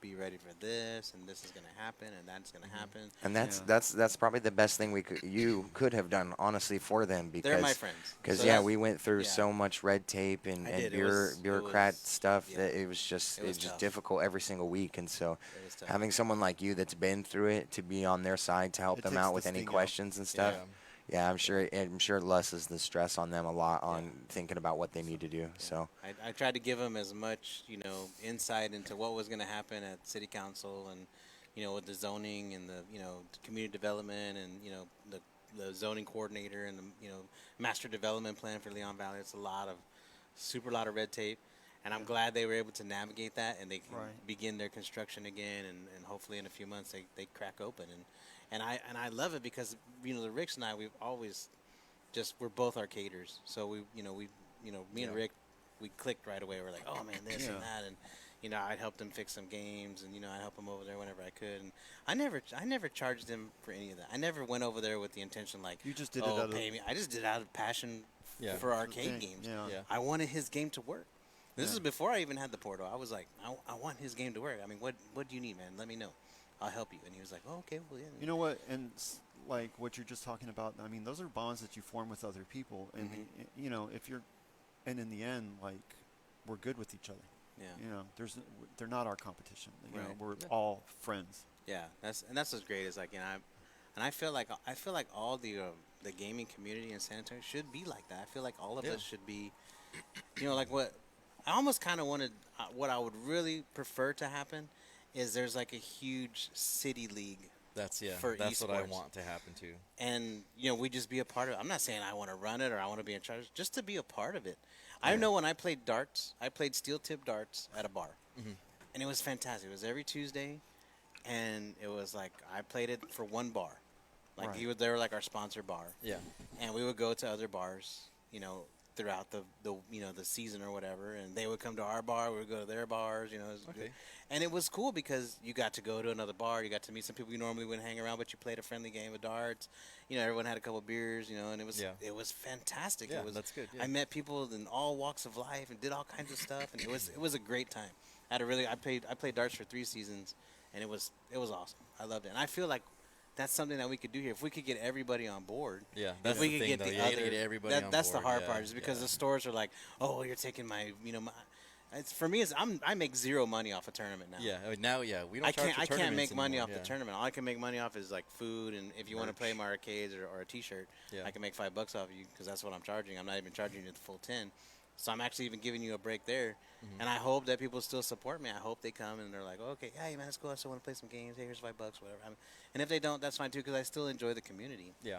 C: be ready for this, and this is going to happen, and that's going to happen.
E: And that's
D: Yeah.
E: that's probably the best thing you could have done, honestly, for them, because
C: They're my friends.
E: Because
C: So
E: yeah,
C: that's-
E: we went through
C: yeah.
E: so much red tape and,
C: I
E: and
C: did. It
E: bureaucrat
C: was-
E: stuff
C: yeah.
E: that it was just
C: It was
E: just
C: tough.
E: difficult every single week. And so
C: It was tough.
E: having someone like you that's been through it to be on their side to help
D: It
E: them
D: takes
E: out
D: the
E: with any
D: sting out.
E: questions and stuff.
B: Yeah.
E: Yeah, I'm sure it lessens the stress on them a lot on thinking about what they need to do. So
C: I tried to give them as much, insight into what was going to happen at city council and, with the zoning and the, community development and, the zoning coordinator and the, master development plan for Leon Valley. It's super lot of red tape. And I'm glad they were able to navigate that and they can
D: Right.
C: begin their construction again. And hopefully in a few months they crack open. And I love it because, the Ricks and I, we've always we're both arcaders. So me and
B: Yeah.
C: Rick, we clicked right away. We're like, oh man, this and
D: Yeah.
C: that, and I'd help them fix some games, and I'd help them over there whenever I could. And I never charged them for any of that. I never went over there with the intention like,
D: You just did it
C: oh,
D: out of
C: pay me. I just did it out of passion
B: Yeah.
C: for arcade
D: thing,
C: games.
D: yeah.
B: Yeah.
C: I wanted his game to work. This
D: Yeah.
C: is before I even had the portal. I was like, I want his game to work. I mean, what do you need, man? Let me know. I'll help you. And he was like, oh, okay, well, yeah.
D: You know what? And like what you're just talking about, I mean, those are bonds that you form with other people. And, if you're, and in the end, like, we're good with each other.
C: Yeah.
D: They're not our competition.
C: Right.
D: We're all friends.
C: Yeah, that's what's great is like, I feel like all the gaming community in San Antonio should be like that. I feel like all of
B: Yeah.
C: us should be, like what I almost kind of wanted. What I would really prefer to happen is there's like a huge city league,
B: That's
C: For
B: that's what I
C: esports.
B: want to happen too.
C: and we just be a part of it. I'm not saying I want to run it or I want to be in charge, just to be a part of it. I know when I played darts, I played steel tip darts at a bar, and it was fantastic. It was every Tuesday, and it was like I played it for one bar. Like
D: Right.
C: they were like our sponsor bar.
B: Yeah.
C: And we would go to other bars, throughout the the season or whatever, and they would come to our bar, we would go to their bars, it was good. And it was cool because you got to go to another bar, you got to meet some people you normally wouldn't hang around, but you played a friendly game of darts. Everyone had a couple beers, and it was fantastic.
B: Yeah,
C: It was
B: that's good. Yeah.
C: I met people in all walks of life and did all kinds of stuff, and it was a great time. I played darts for 3 seasons, and it was awesome. I loved it, and I feel like that's something that we could do here if we could get everybody on board.
B: Yeah,
C: If
B: that's
C: we
B: the
C: could
B: thing,
C: get
B: though.
C: the
B: You gotta
C: other,
B: get everybody on
C: that's the
B: board,
C: hard
B: yeah,
C: part, is because
B: yeah.
C: the stores are like, oh, you're taking my, it's for me. I make zero money off a tournament now.
B: Yeah, now, we don't
C: I
B: charge
C: can't.
B: for
C: I can't
B: tournaments
C: make money
B: anymore,
C: off the tournament. All I can make money off is like food, and if you want to play my arcades or a T-shirt,
B: Yeah.
C: I can make $5 off you because that's what I'm charging. I'm not even charging you the full 10, so I'm actually even giving you a break there.
B: Mm-hmm.
C: And I hope that people still support me. I hope they come and they're like, oh, okay, hey man, let's go. I still want to play some games. Hey, here's $5, whatever. And if they don't, that's fine too, because I still enjoy the community.
B: Yeah.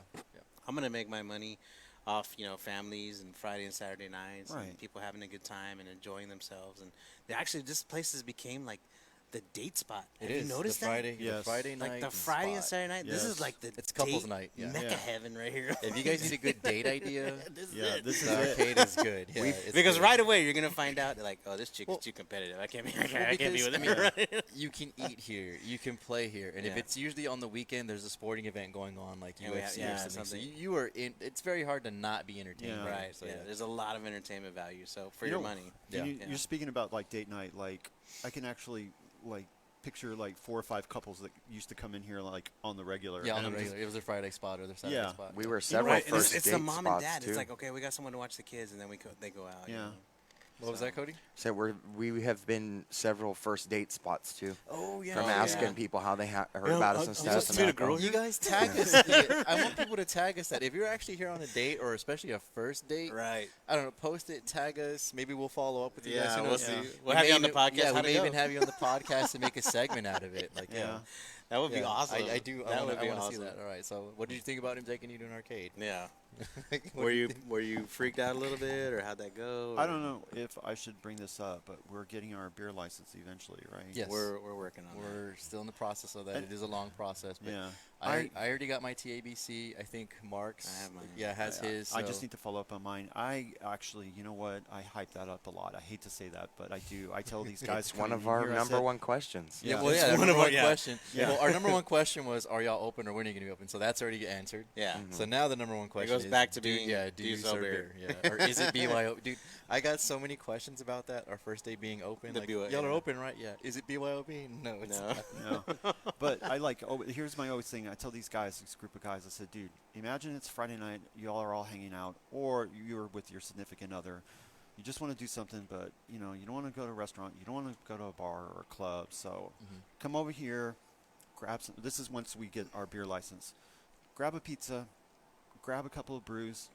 C: I'm gonna make my money off, families and Friday and Saturday nights,
D: Right.
C: and people having a good time and enjoying themselves. And they actually, this place has became like the date spot.
B: It
C: Have
B: is.
C: you noticed
B: the Friday,
C: that?
B: the
D: Yes.
B: Friday night.
C: Like the Friday and
B: spot.
C: Saturday night. This
D: Yes.
C: is like the
B: It's couples
C: date
B: night, yeah.
C: Mecca
D: Yeah.
C: heaven right here.
B: If you guys need a good date idea,
C: This is
D: Yeah,
C: it.
D: this is
B: the
D: it.
B: arcade is good. Yeah, it's
C: Because
B: good.
C: right away you're gonna find out like, oh, this chick
B: Well-
C: is too competitive. I can't be.
B: Well,
C: I can't be
B: because,
C: with
B: I
C: her.
B: mean,
C: Right?
B: you can eat here, you can play here, and if
C: Yeah.
B: it's usually on the weekend, there's a sporting event going on like
C: And we
B: UFC
C: have-
B: or
C: yeah,
B: something. So
C: something.
B: you are in. It's very hard to not be entertained.
D: Yeah.
B: by it,
C: Right.
B: So
C: yeah.
B: yeah.
C: There's a lot of entertainment value. So for
D: You
C: your
D: know,
C: money.
B: Yeah.
D: You,
C: Yeah.
D: You're speaking about like date night. Like I can actually like picture like 4 or 5 couples that used to come in here like on the regular.
B: Yeah, on
D: and
B: the
D: I'm just-
B: regular. It was their Friday spot or their Saturday
D: Yeah.
B: spot.
E: We were several
C: Right. And
E: first
C: it's
E: date
C: the mom and
E: spots
C: dad.
E: too.
C: It's like, okay, we got someone to watch the kids, and then they go out.
D: Yeah.
B: What was that, Cody?
E: So we have been several first date spots too.
B: Oh yeah.
E: From asking people how they heard about us and stuff.
C: just
E: and
C: meet a
E: that.
C: girl
B: You guys tag us. I want people to tag us that if you're actually here on a date or especially a first date,
C: Right.
B: I don't know, post it, tag us. Maybe we'll follow up with you guys.
C: Yeah,
B: Who
C: we'll
B: knows?
C: see.
B: We
C: We'll have
B: may
C: you on the
B: even-
C: podcast.
B: Yeah, we
C: How'd it
B: may even
C: go?
B: have you on the podcast and make a segment out of it. Like,
D: Yeah.
C: That would be
B: Yeah,
C: awesome.
B: I do.
C: That
B: I
C: would
B: want
C: be
B: to see
C: awesome.
B: that. All right. So, what did you think about him taking you to an arcade?
C: Yeah.
B: What
C: Were
B: do
C: you
B: think?
C: were you freaked out a little bit, or how'd that go?
D: I don't know if I should bring this up, but we're getting our beer license eventually, right?
B: Yes.
C: We're working on that.
B: We're still in the process of that.
D: And-
B: It is a long process, but
D: Yeah.
B: I already got my TABC. I think Mark's
C: I have mine.
B: has his.
D: I just
B: so-
D: need to follow up on mine. I actually, you know what? I hype that up a lot. I hate to say that, but I do. I tell these guys
E: It's one
D: coming
E: of
D: in
E: our
D: here, I
E: number
D: said-
E: one questions.
B: Yeah,
D: Yeah.
B: well,
C: It's
B: yeah.
C: one
B: Number
C: of our-
B: one
C: yeah.
B: question.
D: Yeah.
B: Well, our number one question was, "Are y'all open or when are you gonna be open?" So that's already answered.
C: Yeah.
B: So now the number one question
C: goes
B: is,
C: back to
B: do,
C: being,
B: yeah,
C: do you sell beer?
B: Yeah, or is it BYO? Dude, I got so many questions about that. Our first day being open,
C: The
B: like,
C: BYO,
B: y'all are
C: yeah.
B: open, right? Yeah. Is it BYOB? No, it's
C: No.
B: not.
D: No. But I like, here's my always thing. I tell these guys, this group of guys, I said, dude, imagine it's Friday night, y'all are all hanging out, or you're with your significant other. You just want to do something, but, you don't want to go to a restaurant. You don't want to go to a bar or a club. So come over here, grab some. This is once we get our beer license. Grab a pizza, grab a couple of brews,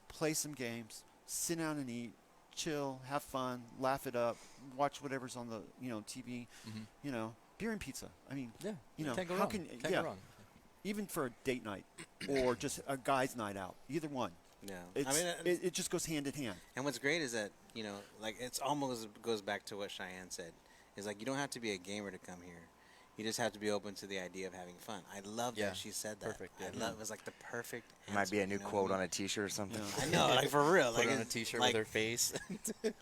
D: play some games, sit down and eat, chill, have fun, laugh it up, watch whatever's on the, TV, beer and pizza. I mean,
B: Yeah. Can't go
D: how
B: wrong.
D: can,
B: Can't go
D: yeah,
B: wrong.
D: even for a date night or just a guy's night out, either one.
C: Yeah.
D: It's,
C: I mean,
D: it just goes hand in hand.
C: and what's great is that like it's almost goes back to what Cheyenne said. Is like you don't have to be a gamer to come here. You just have to be open to the idea of having fun. I love
B: Yeah.
C: that she said that.
B: Perfect, yeah.
C: I love it was like the perfect.
E: It might be a
C: answer,
E: new
C: you know
E: quote
C: what I
E: on
C: mean?
E: a T-shirt or something.
D: Yeah.
C: I know, like for real.
B: Put
C: like
B: it on a
C: it's
B: T-shirt
C: like,
B: with her face.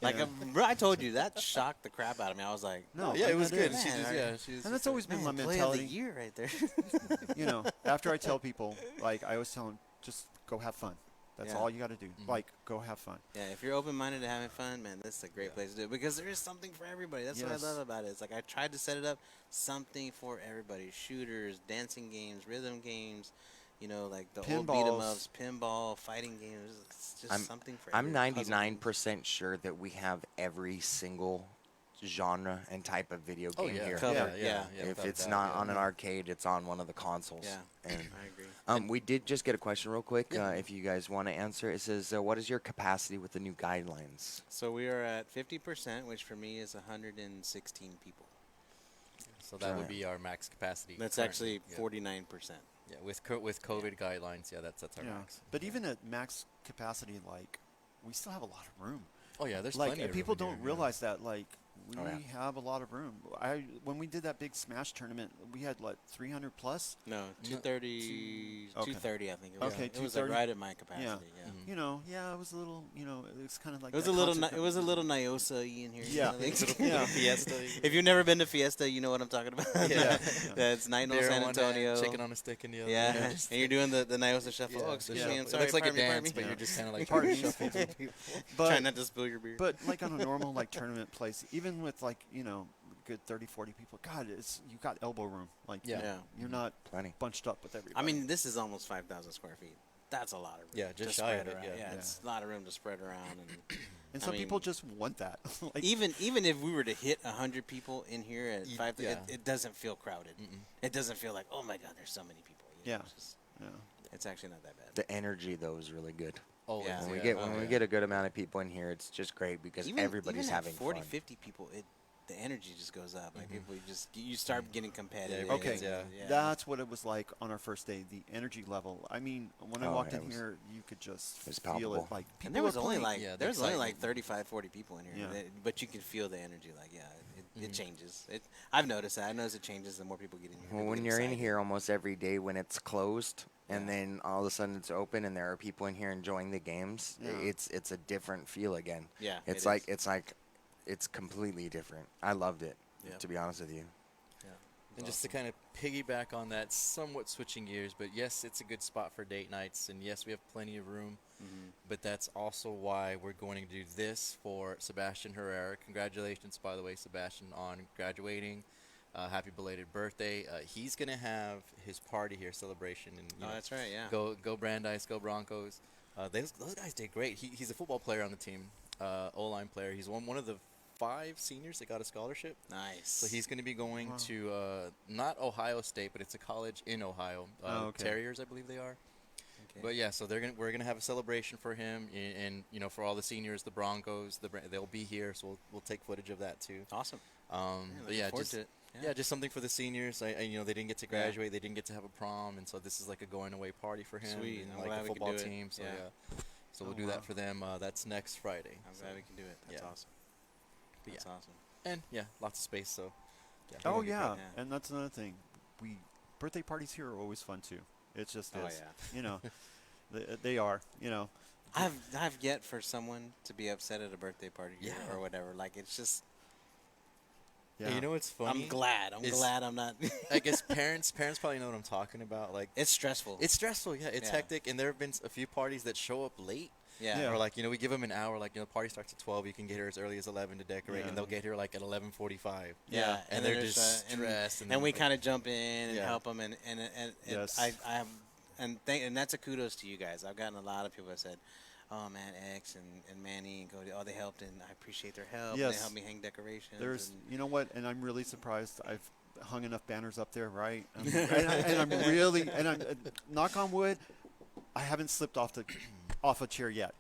C: Like bro, I told you that shocked the crap out of me. I was like,
D: No,
B: yeah, it was
D: that
B: good.
D: is.
B: She
C: Man,
B: just,
C: I-
B: yeah, she was
D: And that's
B: just
D: always been my
C: man, play of the
D: mentality.
C: year right there.
D: After I tell people, like, I always tell them, just go have fun. That's
C: Yeah.
D: all you got to do. Like, go have fun.
C: Yeah, if you're open-minded to having fun, man, this is a great place to do it because there is something for everybody. That's what I
D: Yes.
C: love about it. It's like I tried to set it up something for everybody: shooters, dancing games, rhythm games, like the old beat 'em
D: Pinballs.
C: ups, pinball, fighting games. It's just something for.
E: I'm
C: every puzzle
E: 99% sure that we have every single genre and type of video game
B: Oh yeah,
E: here.
C: Covered.
B: yeah.
E: If
B: without
E: it's
B: doubt,
E: not
B: yeah.
E: on an arcade, it's on one of the consoles.
C: Yeah.
E: And,
C: I agree.
E: we did just get a question real quick.
B: Yeah.
E: If you guys want to answer, it says, "What is your capacity with the new guidelines?"
C: So we are at 50%, which for me is 116 people.
B: So that would
E: Right.
B: be our max capacity.
C: That's
B: currently.
C: actually
B: Yeah.
C: 49%.
B: Yeah, with COVID guidelines, yeah, that's our max.
D: But even at max capacity, like, we still have a lot of room.
B: Oh yeah, there's
D: Like,
B: plenty of
D: people
B: room in
D: don't
B: here,
D: realize that, like, We
E: Oh, yeah.
D: have a lot of room. When we did that big Smash tournament, we had what 300 plus.
C: No, 230,
D: Okay.
C: 230, I think it was.
D: Okay,
C: It was like
D: 230.
C: right at my capacity.
D: Yeah.
C: Yeah.
D: You know, yeah, it was a little. You know, it was kind of like
C: It was
D: that
C: a little.
D: concept
C: It was a little Nyosa in here.
D: Yeah.
C: You know, like-
D: Yeah.
B: Fiesta.
C: If you've never been to Fiesta, you know what I'm talking about.
B: Yeah.
C: That's Night
B: Beer
C: San
B: in one hand,
C: Antonio.
B: chicken on a stick in the other.
C: Yeah,
B: you know, just
C: and you're doing the Nyosa shuffle.
B: yeah,
C: Oh,
B: the
C: excuse
D: shuffle.
C: me, I'm
B: It
C: sorry.
B: looks like a
C: pardon me,
B: dance,
C: pardon me.
B: but
D: Yeah.
B: you're just kind of like
D: Pardon
B: shuffling
D: me.
B: through.
D: But
C: Try not to spill your beer.
D: But like on a normal like tournament place, even with like good 30, 40 people, God, you got elbow room. Like
B: Yeah.
C: Yeah.
D: you're not
E: Plenty.
D: bunched up with everybody.
C: I mean, this is almost 5,000 square feet. That's a lot of room.
B: Yeah, just
C: to
B: shy
C: spread
B: of it,
C: around.
B: yeah.
C: It's a lot of room to spread around.
D: and
C: I
D: some people
C: mean,
D: just want that. Like,
C: even if we were to hit 100 people in here at 5,
B: yeah.
C: it doesn't feel crowded. It doesn't feel like, oh my God, there's so many people. You know,
D: Yeah.
C: it's just-
D: yeah.
C: it's actually not that bad.
E: The energy though is really good.
B: Oh,
C: Yeah.
E: When
C: Yeah.
E: we get
C: Oh,
E: when we
C: yeah.
E: get a good amount of people in here, it's just great because everybody's
C: even
E: having
C: at 40,
E: fun.
C: 50 people, the energy just goes up. Like people, you start getting competitive.
B: everybody's-
D: Okay,
B: yeah.
D: that's what it was like on our first day. The energy level. I mean, when I
E: Oh,
D: walked
E: yeah,
D: in
E: it was-
D: here, you could just
E: was
D: feel
E: palpable.
D: it. Like people
C: And there was
D: were
C: only
D: playing.
C: like
B: Yeah, the
C: there was only like
B: excitement.
C: 35, 40 people in here.
D: Yeah.
C: But you can feel the energy. Like it changes. I've noticed that. I noticed it changes the more people get in here.
E: Well,
C: People
E: when
C: get
E: you're in
C: excited.
E: here almost every day when it's closed and
C: Yeah.
E: then all of a sudden it's open and there are people in here enjoying the games,
D: Yeah.
E: it's a different feel again.
C: Yeah,
E: It's
C: it
E: like
C: is.
E: it's completely different. I loved it,
C: Yeah.
E: to be honest with you.
B: And just to kind of piggyback on that, somewhat switching gears, but yes, it's a good spot for date nights, and yes, we have plenty of room. But that's also why we're going to do this for Sebastian Herrera. Congratulations, by the way, Sebastian, on graduating. Happy belated birthday. He's going to have his party here, celebration. And, you
C: Oh,
B: know,
C: that's right. Yeah.
B: Go Brandeis, go Broncos. Those guys did great. He's a football player on the team, O-line player. He's one of the 5 seniors that got a scholarship.
C: Nice.
B: So he's going to be going to not Ohio State, but it's a college in Ohio.
D: Okay.
B: Terriers, I believe they are.
C: Okay.
B: But yeah, so we're gonna have a celebration for him, and for all the seniors, the Broncos, they'll be here, so we'll take footage of that too.
C: Awesome.
B: But
C: looking
B: yeah,
C: forward
B: just
C: to it.
B: yeah, just something for the seniors. They didn't get to graduate, they didn't get to have a prom, and so this is like a going away party for him.
C: Sweet.
B: And
C: I'm
B: like
C: glad
B: a
C: we could
B: football
C: do it.
B: team. So
C: Yeah.
B: yeah, so we'll
D: Oh,
B: do
D: wow.
B: that for them. That's next Friday.
C: I'm
B: So,
C: glad we can do it. That's
B: yeah.
C: awesome.
B: But
C: That's awesome.
B: and yeah, lots of space. So yeah,
D: Oh
B: we're gonna be
D: yeah.
B: great.
C: Yeah.
D: And that's another thing. Birthday parties here are always fun too. It just
C: Oh,
D: is.
C: yeah.
D: They are.
C: I've yet for someone to be upset at a birthday party here
B: Yeah.
C: or whatever. Like it's just.
D: Yeah.
B: Hey, you know what's funny?
C: I'm glad I'm not.
B: I guess parents probably know what I'm talking about. Like
C: It's stressful.
B: it's stressful, yeah. It's
C: Yeah.
B: hectic, and there have been a few parties that show up late.
C: yeah.
D: Yeah.
B: Or like we give them an hour. Like the party starts at 12. You can get here as early as 11 to decorate,
D: Yeah.
B: and they'll get here like at 11:45.
C: Yeah,
B: and
C: then
B: they're
C: there's,
B: just
C: and-
B: stressed.
C: And,
B: then,
C: we
B: like,
C: kind of jump in and
B: Yeah.
C: help them, and
D: Yes.
C: I have, and that's a kudos to you guys. I've gotten a lot of people that said, "Oh man, X and Manny and Cody, they helped, and I appreciate their help. And
D: Yes.
C: they helped me hang decorations."
D: There's,
C: and
D: you know what, and I'm really surprised. I've hung enough banners up there, right? And I'm really, and I'm knock on wood, I haven't slipped off a chair yet.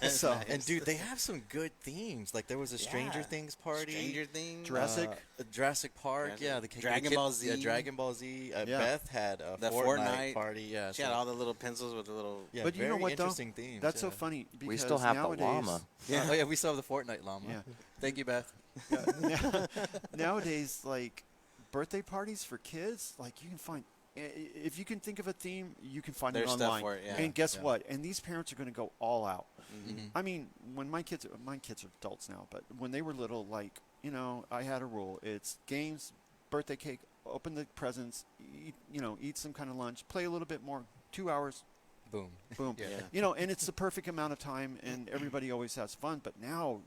D: So
B: And dude, they have some good themes. Like there was a Stranger
C: Yeah.
B: Things party.
C: Stranger Things,
D: Jurassic.
B: Jurassic Park,
C: Jurassic-
B: yeah.
C: Dragon Ball Z.
B: Yeah, Dragon Ball Z.
D: Yeah.
B: Beth had a
C: The
B: Fortnite
C: Fortnite.
B: party. Yeah,
C: she had all the little pencils with the little.
B: yeah,
D: But you know
B: very
D: what, though?
B: interesting themes.
D: That's so
B: yeah.
D: funny because
E: We still have
D: nowadays,
E: the llama.
B: Oh yeah, we still have the Fortnite llama.
D: Yeah.
B: Thank you, Beth.
D: Nowadays, like birthday parties for kids, like you can find. If you can think of a theme, you can find
C: There's
D: it
C: stuff
D: online.
C: for it, yeah.
D: And guess
B: Yeah.
D: what? And these parents are going to go all out.
C: Mhm.
D: I mean, when my kids are adults now, but when they were little, like, I had a rule. It's games, birthday cake, open the presents, eat some kind of lunch, play a little bit more, 2 hours,
B: Boom.
D: boom.
B: Yeah.
D: And it's the perfect amount of time, and everybody always has fun. But now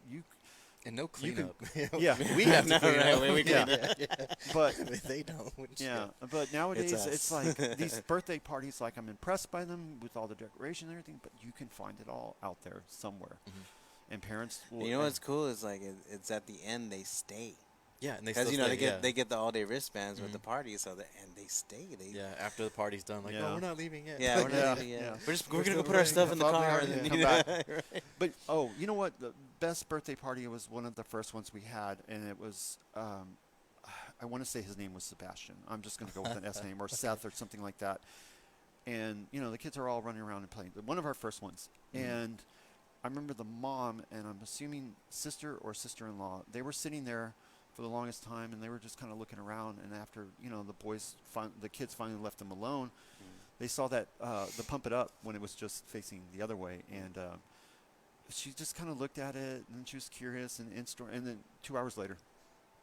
B: And no
D: You can-
B: cleanup.
D: yeah.
B: we have to
C: No,
B: clean
C: right,
B: up.
C: we
D: Yeah.
C: clean
D: but
B: they don't. which-
D: yeah, but nowadays
C: us.
D: it's like these birthday parties. Like I'm impressed by them with all the decoration and everything, but you can find it all out there somewhere. And parents will.
C: You know what's cool is like it's at the end they stay
B: Yeah, and they
C: because
B: still
C: they
B: stay,
C: get they get the all day wristbands with the
B: Mhm.
C: party, so and they stay.
B: yeah, after the party's done, like,
D: Yeah.
B: no, we're not leaving yet.
C: Yeah, we're not
D: Yeah,
C: leaving yet.
D: yeah.
C: We're
B: We're
C: gonna go
B: still
C: put our
B: waiting.
C: stuff in the
D: Thought we
C: car
D: already
C: and then
D: come
C: you
D: back.
C: right.
D: But you know what? The best birthday party was one of the first ones we had, and it was. I want to say his name was Sebastian. I'm just going to go with an S name or Seth or something like that. And the kids are all running around and playing. One of our first ones, and I remember the mom and I'm assuming sister or sister-in-law. They were sitting there for the longest time, and they were just kind of looking around. And after the kids finally left them alone, they saw that the Pump It Up when it was just facing the other way, and she just kind of looked at it, and then she was curious, and then 2 hours later.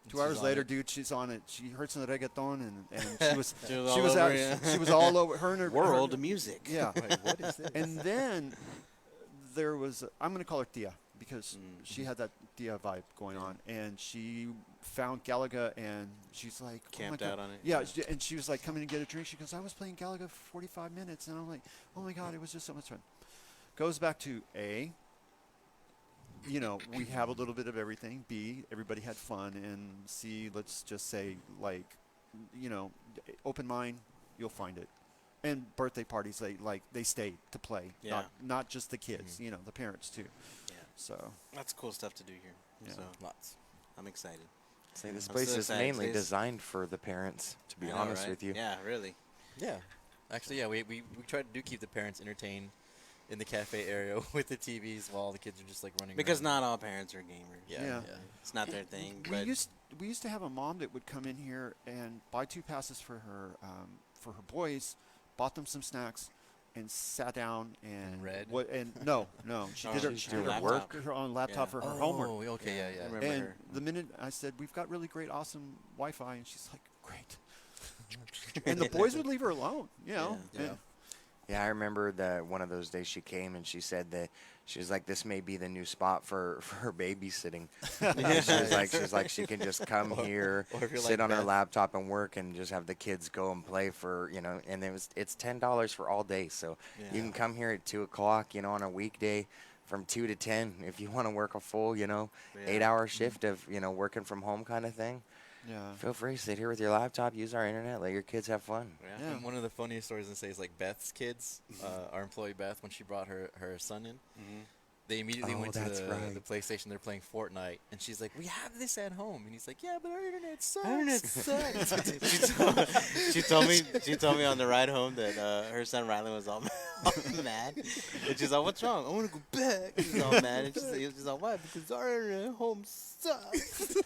D: Two hours later, dude, she's on it. She heard some reggaeton, and she was she was all over her and her
C: world of music.
D: Yeah.
B: Wait, what is this?
D: And then there was I'm going to call her Tia because she had that Tia vibe going on, and she found Galaga, and she's like
C: Camped
D: oh my
C: out
D: God.
C: on it.
D: Yeah, and she was like coming to get a drink. She goes, I was playing Galaga for 45 minutes, and I'm like, oh my God, it was just so much fun. Goes back to A. You know, we have a little bit of everything. B, everybody had fun. And C, let's just say, like, you know, open mind, you'll find it. And birthday parties, they stay to play.
C: Yeah.
D: Not just the kids, you know, the parents too.
C: Yeah.
D: So.
C: That's cool stuff to do here.
D: Yeah.
C: So
B: Lots.
C: I'm excited.
E: Say this
C: I'm
E: place
C: so
E: is
C: excited.
E: mainly
C: Today's-
E: designed for the parents, to be
C: I know,
E: honest
C: right?
E: with you.
C: Yeah, really.
B: Yeah. Actually, yeah, we try to keep the parents entertained in the cafe area with the TVs while the kids are just like running
C: Because
B: around.
C: not all parents are gamers.
B: Yeah.
D: Yeah.
C: It's not their thing.
D: We
C: But
D: used to have a mom that would come in here and buy 2 passes for her boys, bought them some snacks, and sat down and
B: read?
D: no, she
C: Oh,
D: did her,
C: she's
D: she
C: doing
D: did her
C: laptop.
D: work her on laptop
C: Yeah.
D: for her homework.
B: Oh, okay, yeah,
C: I
B: yeah.
C: remember
D: And
C: her.
D: the minute I said, we've got really great, awesome Wi-Fi, and she's like, great. And the boys would leave her alone, you know.
C: Yeah.
D: and-
E: Yeah, I remember that one of those days she came and she said that she was like, this may be the new spot for her babysitting. she was like she can just come here,
B: or if you're
E: sit
B: like
E: on her
B: Beth.
E: laptop and work, and just have the kids go and play for, you know, and it's $10 for all day. So you
C: Yeah.
E: can come here at 2 o'clock, you know, on a weekday from 2 to 10 if you want to work a full, you know,
C: Yeah.
E: 8-hour shift of, you know, working from home kind of thing.
D: yeah.
E: Feel free, sit here with your laptop, use our internet, let your kids have fun.
C: Yeah.
D: Yeah.
B: And one of the funniest stories to say is like Beth's kids, our employee Beth, when she brought her son in,
C: Mhm.
B: they immediately
E: Oh,
B: went to
E: that's
B: the
E: right.
B: PlayStation. They're playing Fortnite, and she's like, "We have this at home," and he's like, "Yeah, but our internet sucks."
C: Internet sucks. she told me on the ride home that her son Riley was all mad. And she's like, "What's wrong? I want to go back." He's all mad. And she's like, "Why? Because our internet at home sucks."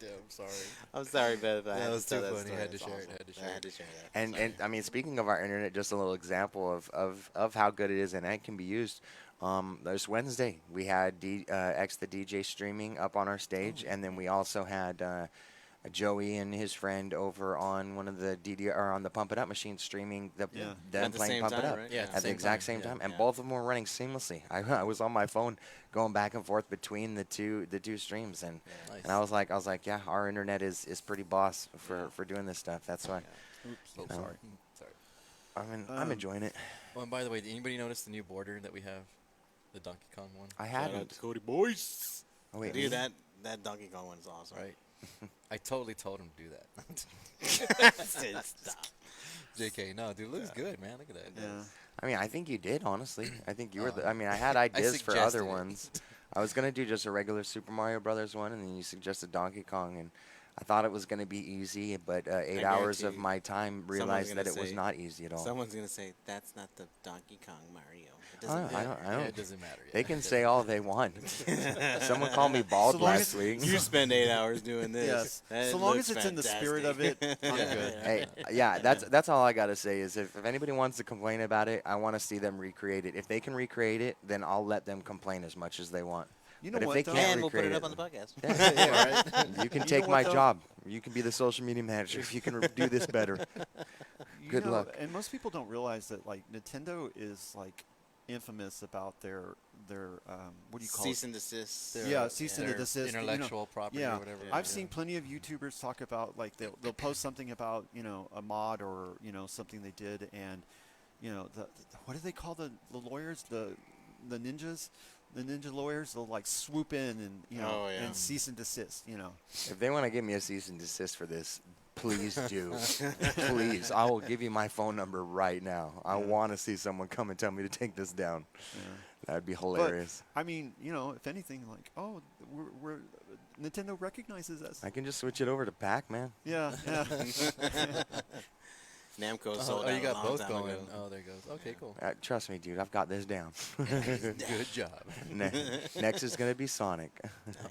B: Damn, sorry.
C: I'm sorry, Beth. But I
B: That
C: had
B: was
C: to tell
B: too
C: that
B: funny.
C: story.
B: Had to
C: That's
B: share it,
C: awesome.
B: had to
C: I
B: share
C: had
B: it.
C: to share that.
E: And
C: Sorry.
E: I mean, speaking of our internet, just a little example of how good it is and it can be used. This Wednesday we had X the DJ streaming up on our stage, and then we also had Joey and his friend over on one of the DDR or on the Pump It Up machine streaming
D: Yeah.
E: them
C: At the
E: playing
C: same
E: Pump It
C: time,
E: Up
C: right?
B: Yeah,
E: at the
B: same
E: exact
B: time,
E: same
B: yeah.
E: time, and
C: Yeah.
E: both of them were running seamlessly. I was on my phone going back and forth between the two streams, and
B: Nice.
E: and I was like, yeah, our internet is pretty boss for doing this stuff. That's why
B: Oh,
E: No.
B: sorry. Sorry.
E: I'm
D: Um,
E: enjoying it.
B: Oh, and by the way, did anybody notice the new border that we have? The Donkey Kong one,
E: I
C: Shout out
E: hadn't.
C: to Cody Boys.
E: Oh wait,
C: Dude,
E: me?
C: that Donkey Kong one is awesome.
B: right? I totally told him to do that.
C: Stop.
B: JK, no, dude, it looks good, man. Look at that.
D: Yeah.
E: I mean, I think you did, honestly. I think you were.
B: Oh.
E: I mean, I had ideas for
B: suggested
E: other
B: it.
E: ones. I was gonna do just a regular Super Mario Brothers one, and then you suggested Donkey Kong, and I thought it was gonna be easy, but 8 hours
C: guarantee
E: of
C: you,
E: my time realized
C: gonna
E: that it was
C: say-
E: not easy at all.
C: Someone's gonna say that's not the Donkey Kong Mario. It
E: Oh,
C: doesn't
E: I
C: matter.
E: don't.
B: It doesn't matter.
E: They
B: yeah.
E: can
B: It
E: say
B: doesn't
E: all they want. Someone called me bald
D: So long
E: last
D: as-
E: week.
C: You spend 8 hours doing this.
D: Yes.
C: That
D: So long
C: looks
D: as it's in the spirit of it,
C: fantastic.
D: I'm good.
E: Hey, yeah, that's all I gotta say is if anybody wants to complain about it, I want to see them recreate it. If they can recreate it, then I'll let them complain as much as they want.
D: You know
E: But if
D: what,
E: they
D: though?
E: can't
C: And we'll put it
E: recreate
C: up on the podcast.
E: Yeah, you can
D: You
E: take
D: know
E: my
D: what, though?
E: job. You can be the social media manager if you can do this better.
D: You
E: Good
D: know,
E: luck.
D: And most people don't realize that like Nintendo is like infamous about their what do you call
C: Cease
D: it?
C: and desist.
D: Yeah, cease and
B: Their
D: desist. you know.
B: Intellectual property
D: Yeah,
B: or whatever.
D: I've
B: yeah.
D: seen plenty of YouTubers talk about like they'll post something about a mod or something they did, and the what do they call the lawyers, the ninjas, the ninja lawyers? They'll like swoop in and
C: Oh, yeah.
D: and cease and desist.
E: If they want to give me a cease and desist for this, please do. Please, I will give you my phone number right now. I
D: Yeah.
E: want to see someone come and tell me to take this down.
D: Yeah.
E: That'd be hilarious.
D: I mean, if anything, like, oh, we're Nintendo recognizes us.
E: I can just switch it over to Pac-Man.
D: Yeah, yeah.
C: Namco
B: Oh,
C: sold
B: oh,
C: out
B: you
C: a
B: got
C: long
B: both
C: time
B: going.
C: ago.
B: Oh, there it goes. Okay, cool.
E: Trust me, dude. I've got this down.
B: Good job.
E: Next is gonna be Sonic.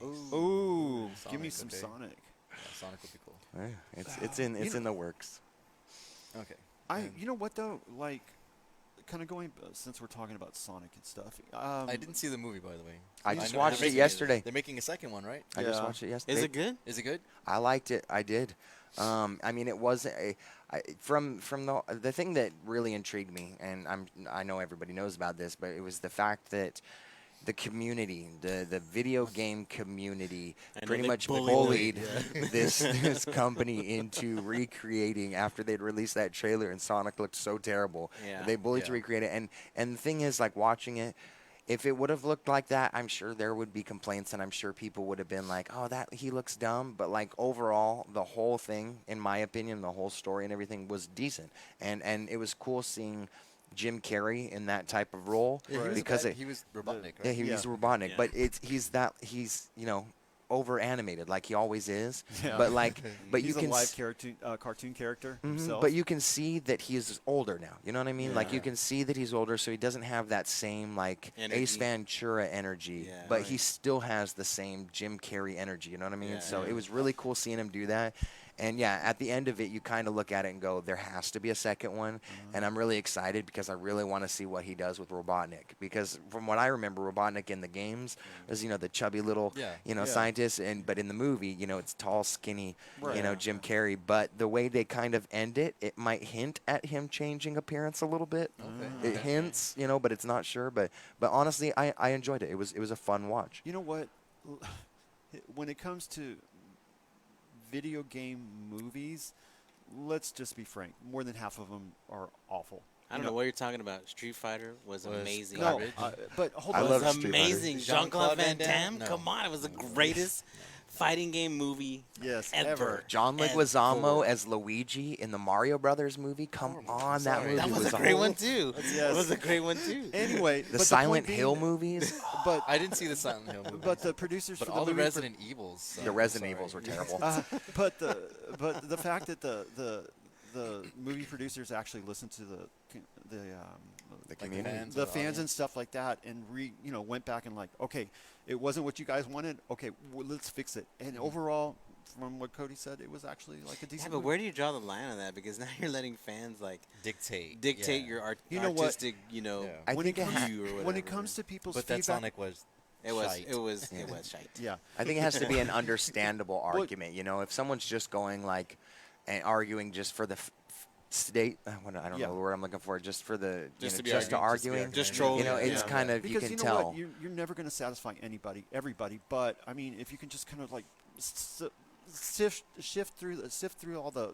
D: Ooh, give me
B: Sonic,
D: some
B: okay.
D: Sonic.
B: Yeah, Sonic would be cool.
E: It's in the works.
B: Okay.
D: You know what though, like, kind of going since we're talking about Sonic and stuff.
B: I didn't see the movie, by the way.
E: I just
B: know
E: watched
B: they're
E: it
B: making
E: yesterday.
B: They're making a second one, right?
E: I just
D: Yeah.
E: watched it yesterday.
C: Is it good?
B: Is it good?
E: I liked it. I did. I mean, it was from the thing that really intrigued me, and I know everybody knows about this, but it was the fact that the community, the video game community,
C: I know
E: pretty
C: they
E: much
C: bullied
E: bullied this company into recreating after they'd released that trailer, and Sonic looked so terrible.
C: Yeah.
E: They bullied to
B: Yeah.
E: recreate it, and the thing is, like watching it. If it would have looked like that, I'm sure there would be complaints, and I'm sure people would have been like, "Oh, that he looks dumb." But like overall, the whole thing, in my opinion, the whole story and everything was decent, and it was cool seeing Jim Carrey in that type of role because
B: he was Robotnik, right?
E: yeah, he's
D: Yeah.
E: Robotnik,
C: Yeah.
E: but he's over animated like he always is.
D: Yeah.
E: But like, but
D: He's
E: you can
D: a live cartoon character
E: Mhm,
D: himself.
E: but you can see that he's older now. You know what I mean? Like you
C: Yeah.
E: can see that he's older, so he doesn't have that same like
C: Energy.
E: Ace Ventura energy,
C: Yeah,
E: but he
C: right.
E: still has the same Jim Carrey energy. You know what I mean?
C: Yeah,
E: So
C: yeah.
E: it was really cool seeing him do that. And yeah, at the end of it, you kind of look at it and go, there has to be a second one. And I'm really excited because I really want to see what he does with Robotnik. Because from what I remember, Robotnik in the games was, the chubby little,
B: Yeah.
D: Yeah.
E: scientist. But in the movie, it's tall, skinny,
D: Right.
E: Jim Carrey. But the way they kind of end it, it might hint at him changing appearance a little bit.
B: Okay.
E: It hints, but it's not sure. But honestly, I enjoyed it. It was a fun watch.
D: You know what? When it comes to video game movies, let's just be frank. More than half of them are awful.
C: I don't know what you're talking about. Street Fighter was amazing.
D: No,
B: Garbage.
D: but hold
E: I
D: on.
E: love
C: It was
E: Street Fighter.
C: amazing.
B: Jean-Claude
C: Jean-Claude Van
B: Van Damme?
C: Damme.
B: No.
C: Come on, it was the greatest fighting game movie
D: Yes,
C: ever.
D: ever.
E: John
C: Ever.
E: Leguizamo as Luigi in the Mario Brothers movie. Come on, that movie
C: That was a
E: was
C: great one too.
D: Yes.
C: It was a great one too.
D: Anyway,
E: The
D: but point
E: Silent
D: being
E: Hill
D: that-
E: movies.
D: But
B: I didn't see the Silent Hill movie.
D: but the producers
B: But
D: for
B: all
D: the
B: the
D: movie
B: Resident Evils.
E: The Resident Evils were terrible.
D: but the fact that the movie producers actually listened to
E: The community.
B: fans.
D: the
B: of the
D: fans and
B: audience.
D: stuff like that, and went back and like, okay, it wasn't what you guys wanted. Okay, let's fix it. And overall, from what Cody said, it was actually like a
C: Yeah,
D: decent.
C: but
D: movie.
C: where do you draw the line on that? Because now you're letting fans like
B: Dictate.
C: dictate
B: yeah.
C: your
D: You know what?
C: artistic,
B: Yeah.
E: I
D: when
E: think
D: it
E: it
D: comes
E: ha-
C: view or
D: when
C: whatever.
D: it comes to people's
B: But that
D: feedback,
B: Sonic was.
C: It was
B: shite.
C: it was
E: Yeah.
C: it was shite.
D: yeah.
E: I think it has to be an understandable argument. If someone's just going like and arguing just for the state, I don't
D: Yeah.
E: know the word I'm looking for, just for the
C: Just to be
E: just to
C: arguing.
E: arguing.
C: Just trolling.
E: It's
C: Yeah.
E: kind of
D: Because
E: you can
D: know
E: tell.
D: what, you're never going to satisfy everybody. But I mean, if you can just kind of like sift through all the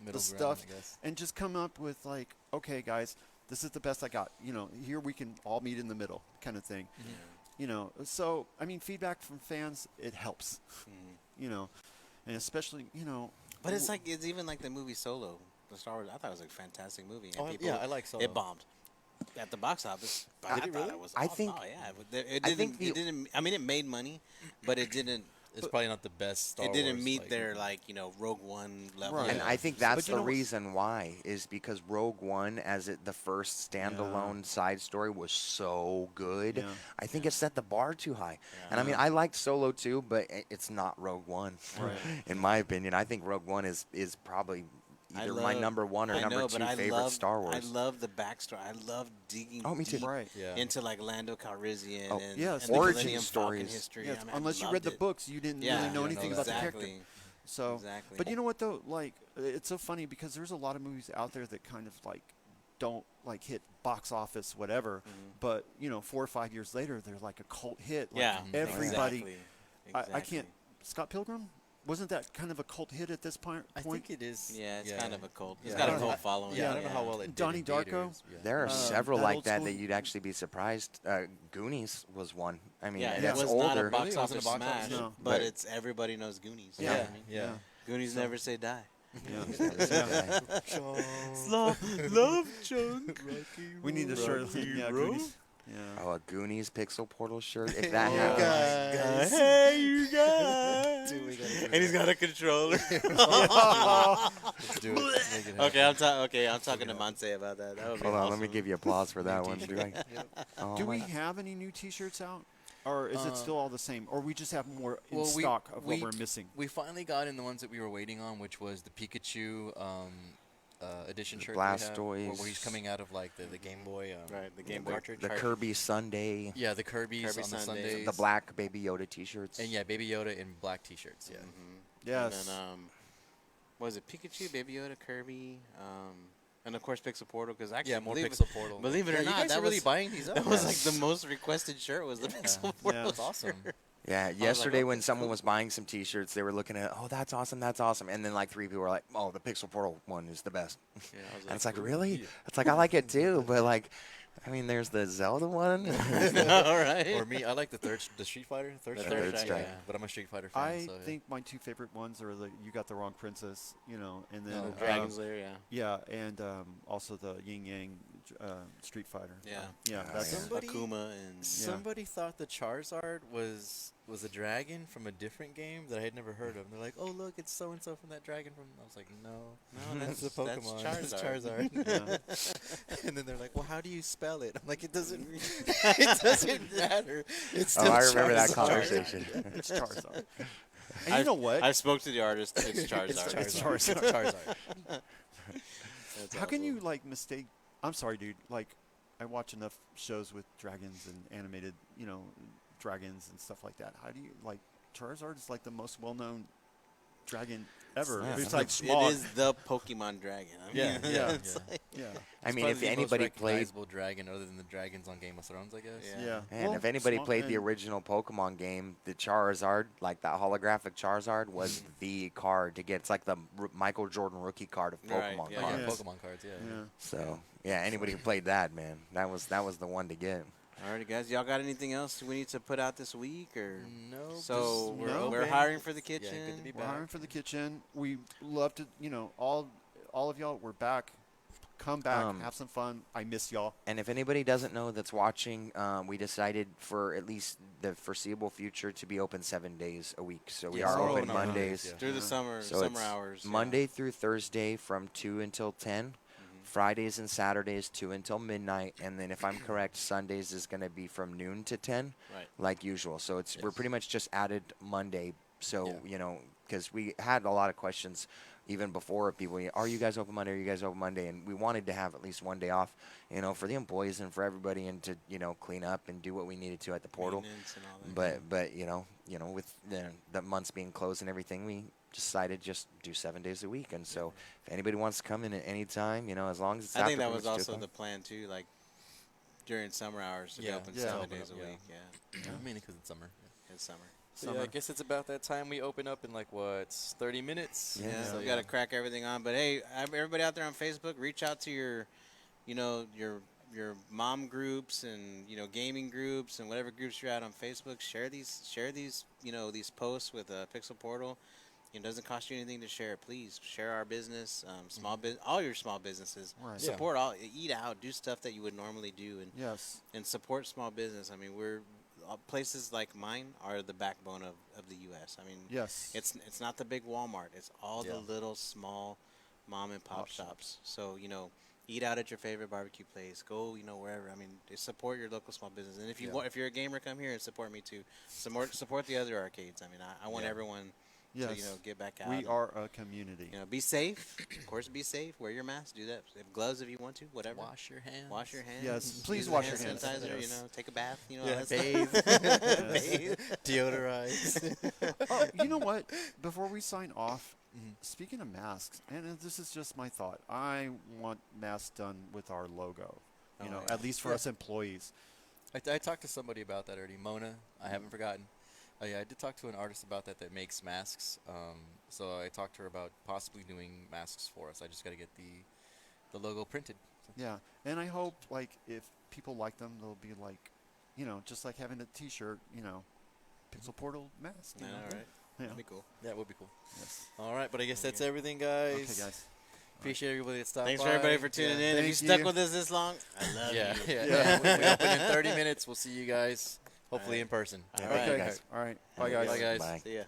B: Middle
D: stuff
B: ground, I guess.
D: and just come up with like, okay, guys, this is the best I got. Here we can all meet in the middle, kind of thing. So I mean, feedback from fans, it helps. And especially
C: But it's even like the movie Solo, the Star Wars. I thought it was a fantastic movie. And
B: Oh,
C: people,
B: yeah, I like Solo.
C: It bombed at the box office. But
B: Did
C: I
B: it
C: thought
B: really?
C: it was.
E: I
C: awesome.
E: think-
C: Oh, yeah, but it
E: I
C: didn't.
E: think the-
C: It didn't. I mean, it made money, but it didn't.
B: It's probably not the best Star
C: It didn't
B: Wars,
C: meet
B: like,
C: their
B: movie.
C: Rogue One level.
D: Right.
E: And
B: Yeah.
E: I think
D: But
E: that's
D: you
E: the
D: know what-
E: reason why is because Rogue One, as the first standalone side story, was so good.
D: Yeah.
E: I think it set the bar too high.
C: Yeah.
E: And I mean, I liked Solo too, but it's not Rogue One,
D: Right.
E: in my opinion. I think Rogue One is probably
C: I
E: either my
C: love-
E: number one or
C: I
E: number
C: know,
E: two
C: but I
E: favorite
C: love,
E: Star Wars.
C: I love the backstory. I love digging
E: Oh, me too.
C: deep
D: Right.
B: Yeah.
C: into like Lando Calrissian
E: Oh,
C: and,
D: yes.
C: and the
E: Origin
C: Millennium Falcon
E: stories.
C: history.
D: Yes,
C: I mean, I
D: unless you
C: loved
D: read the
C: it.
D: books, you didn't
C: Yeah,
D: really know
B: yeah,
D: anything
B: no,
D: about the
C: exactly.
D: character. So,
C: Exactly.
D: but you know what though? Like, it's so funny because there's a lot of movies out there that kind of like don't like hit box office, whatever. But 4 or 5 years later, they're like a cult hit. Like,
C: Yeah,
D: everybody.
C: Exactly.
D: I
C: Exactly.
D: can't. Scott Pilgrim, wasn't that kind of a cult hit at this point?
B: I think it is.
C: Yeah, it's kind of a cult. It's
B: Yeah.
C: got
B: I
C: a
B: don't
C: cult
B: know-
C: following.
B: Yeah, I don't know how well it did.
D: Donnie
B: in
D: Darko?
B: theaters, yeah.
E: There are several
D: that
E: like
D: old
E: that
D: school-
E: that you'd actually be surprised. Goonies was one. I mean,
C: Yeah,
E: and
C: it
E: it's
C: was
E: older.
C: not a box
B: Really? It wasn't
C: office
B: a box
C: smash,
B: office?
D: No.
C: but
E: But-
C: it's everybody knows Goonies. you
B: Yeah,
C: know
B: yeah.
C: what I mean?
B: Yeah.
C: Goonies never say die.
D: Yeah.
C: Love chunk.
D: We need to share. Yeah, Goonies. Yeah.
E: Oh, a Goonies Pixel Portal shirt. If that
D: Yeah.
E: happens.
C: Hey, you guys.
B: Dude, we gotta do
C: And he's
B: that.
C: got a controller.
B: Let's do it. Let's make it
C: Okay,
B: happen.
C: I'm talking to Monse about that. That would be
E: Hold on,
C: awesome.
E: let me give you applause for that one.
B: T-shirt.
E: Oh
D: Do
E: my-
D: we have any new T-shirts out, or is it still all the same, or we just have more in
B: Well,
D: stock of what we're missing?
B: We finally got in the ones that we were waiting on, which was the Pikachu edition
E: The
B: shirt. that we have,
E: Blastoise.
B: where he's coming out of like the Game Boy.
C: Right, the Game Boy
B: cartridge.
E: The Kirby Sunday.
B: Yeah, the Kirby's
C: Kirby
B: on the
C: Sundays.
B: Sundays.
E: The black Baby Yoda T-shirts.
B: And yeah, Baby Yoda in black T-shirts. Yeah.
D: Yes.
C: And then, what was it Pikachu, Baby Yoda, Kirby, and of course Pixel Portal? Because actually,
B: Yeah, more
C: believe
B: Pixel Portal.
C: Believe it or
B: Yeah,
C: not,
B: you guys
C: that
B: are really
C: was
B: buying these up.
C: that was
B: man.
C: like the most requested shirt was the Pixel Portal.
B: That's awesome.
E: Yeah,
C: like,
E: yesterday
C: okay,
E: when someone was buying some T-shirts, they were looking at, oh, that's awesome, and then like 3 people were like, oh, the Pixel Portal one is the best.
C: Yeah, I was
E: And it's like,
C: cool.
E: really? It's like I like it too, but like, I mean, there's the Zelda one.
C: All right.
B: Or me, I like the Street Fighter. Third
C: The
B: Strike.
C: Third Strike,
B: Yeah, but I'm a Street Fighter fan.
D: I
B: so, yeah.
D: think my two favorite ones are the You Got the Wrong Princess, and then
B: Oh,
C: Dragon Slayer, yeah.
D: yeah, and also the Yin Yang Street Fighter.
C: Yeah.
D: Yeah,
E: Oh,
D: that's
E: yeah.
B: Somebody-
C: Akuma and
B: Somebody thought the Charizard was a dragon from a different game that I had never heard of. And they're like, "Oh, look, it's so and so from that dragon from." I was like, "No,
C: no,
B: that's the Pokemon.
C: That's
B: That's
C: Charizard.
B: Charizard." And then they're like, "Well, how do you spell it?" I'm like, "It doesn't. It doesn't matter. It's still
E: Oh, I remember that
B: Charizard."
E: conversation.
D: it's Charizard. And you know what?
C: I spoke to the artist. It's Charizard.
B: It's
D: It's
B: Charizard.
D: Charizard.
B: Charizard.
C: That's
D: How can
C: awesome.
D: you like mistake? I'm sorry, dude. Like, I watch enough shows with dragons and animated, dragons and stuff like that. How do you like Charizard is like the most well-known dragon ever.
E: Yeah.
D: It's like
C: It
D: small.
C: is the Pokemon dragon. I mean,
B: Yeah, yeah,
C: it's
B: yeah.
C: like-
D: Yeah.
E: I
B: It's
E: mean,
B: probably
E: if
B: the most
E: anybody played,
B: recognizable dragon other than the dragons on Game of Thrones, I guess.
C: Yeah.
D: Yeah.
E: and
D: Well,
E: if anybody
D: small-
E: played the
D: and-
E: original Pokemon game, the Charizard, like that holographic Charizard, was the card to get. It's like the Michael Jordan rookie card of
C: Right,
E: Pokemon
C: yeah.
B: Oh, yeah,
E: cards.
D: Yes.
B: Pokemon cards. Yeah.
D: Yeah.
E: So yeah, anybody who played that, man, that was the one to get.
C: Alrighty, guys. Y'all got anything else we need to put out this week, or
B: No.
C: so
B: just-
D: no,
C: we're
B: open.
C: hiring for the
B: Yeah,
C: kitchen?
B: good to be
D: We're
B: back.
D: hiring for the kitchen. We love to, all of y'all. We're back. Come back. Have some fun. I miss y'all.
E: And if anybody doesn't know that's watching, we decided for at least the foreseeable future to be open 7 days a week. So we
B: Yeah,
E: are
B: so we're
E: open
B: open on
E: Mondays.
B: Mondays, yeah.
C: Through the summer
E: So
C: summer
E: it's
C: hours. yeah.
E: Monday through Thursday from 2 until 10. Fridays and Saturdays 2 until midnight, and then if I'm correct, Sundays is going to be from noon to 10,
C: Right.
E: like usual. So we're
B: Yes.
E: pretty much just added Monday. So
B: Yeah.
E: because we had a lot of questions even before of people, are you guys open Monday? Are you guys open Monday? And we wanted to have at least one day off, for the employees and for everybody, and to clean up and do what we needed to at the portal.
C: Maintenance and all that.
E: But with the months being closed and everything, we decided just do 7 days a week. And so if anybody wants to come in at any time, as long as it's
C: I think
E: after
C: that was
E: pretty much
C: also
E: 2
C: the plan too, like during summer hours to be
B: Yeah.
C: open
D: Yeah.
C: 7
B: Open
C: days
B: up,
C: a
B: yeah.
C: week. Yeah,
B: Mainly because it's summer.
C: it's summer.
B: So yeah, I
D: Summer.
B: guess it's about that time we open up in 30 minutes.
E: Yeah.
C: Yeah,
B: So,
C: we got to crack everything on. But hey, everybody out there on Facebook, reach out to your mom groups and gaming groups and whatever groups you're at on Facebook. Share these these posts with Pixel Portal. It doesn't cost you anything to share it. Please share our business, all your small businesses.
D: Right.
B: Yeah.
C: Support eat out, do stuff that you would normally do,
D: Yes.
C: and support small business. I mean, we're places like mine are the backbone of the U.S. I mean,
D: Yes.
C: it's not the big Walmart. It's all
B: Yeah.
C: the little small mom and pop
D: Pop
C: shops. So eat out at your favorite barbecue place. Go wherever. I mean, support your local small business. And if you
B: Yeah.
C: if you're a gamer, come here and support me too. Support the other arcades. I mean, I want
B: Yeah.
C: everyone
D: Yes.
C: to get back out.
D: We
C: and,
D: are a community.
C: be safe. Of course, be safe. Wear your mask. Do that. Have gloves if you want to. Whatever.
B: Wash your hands.
C: Wash your hands.
D: Yes, please
C: use
D: wash
C: hand
D: your hands.
C: Sanitizer.
D: Yes.
C: Take a bath. All
B: Yeah,
C: that stuff.
B: bathe. Deodorize.
D: Oh, you know what? Before we sign off,
B: Mhm.
D: speaking of masks, and this is just my thought, I want masks done with our logo.
C: Oh, yeah.
D: At least for
B: Yeah.
D: us employees.
B: I talked to somebody about that already. Mona, I haven't forgotten. Oh yeah, I did talk to an artist about that makes masks. So I talked to her about possibly doing masks for us. I just got to get the logo printed.
D: Yeah, and I hope if people like them, they'll be just like having a T-shirt, Pixel Portal mask.
C: I know, right?
D: Yeah.
C: That'd be cool.
B: That would be cool.
D: Yes.
B: All right, but I guess that's everything, guys.
D: Okay, guys.
B: Appreciate everybody that stopped
C: Thanks
B: by.
C: for everybody for tuning in. If
D: Thank
C: you stuck
D: you.
C: with us this long, I love
B: Yeah,
C: you.
B: yeah. We open in 30 minutes. We'll see you guys, hopefully in person.
C: All
D: Okay.
C: right.
E: guys.
D: All right. Bye, guys.
B: Bye, guys.
E: Bye.
C: See ya.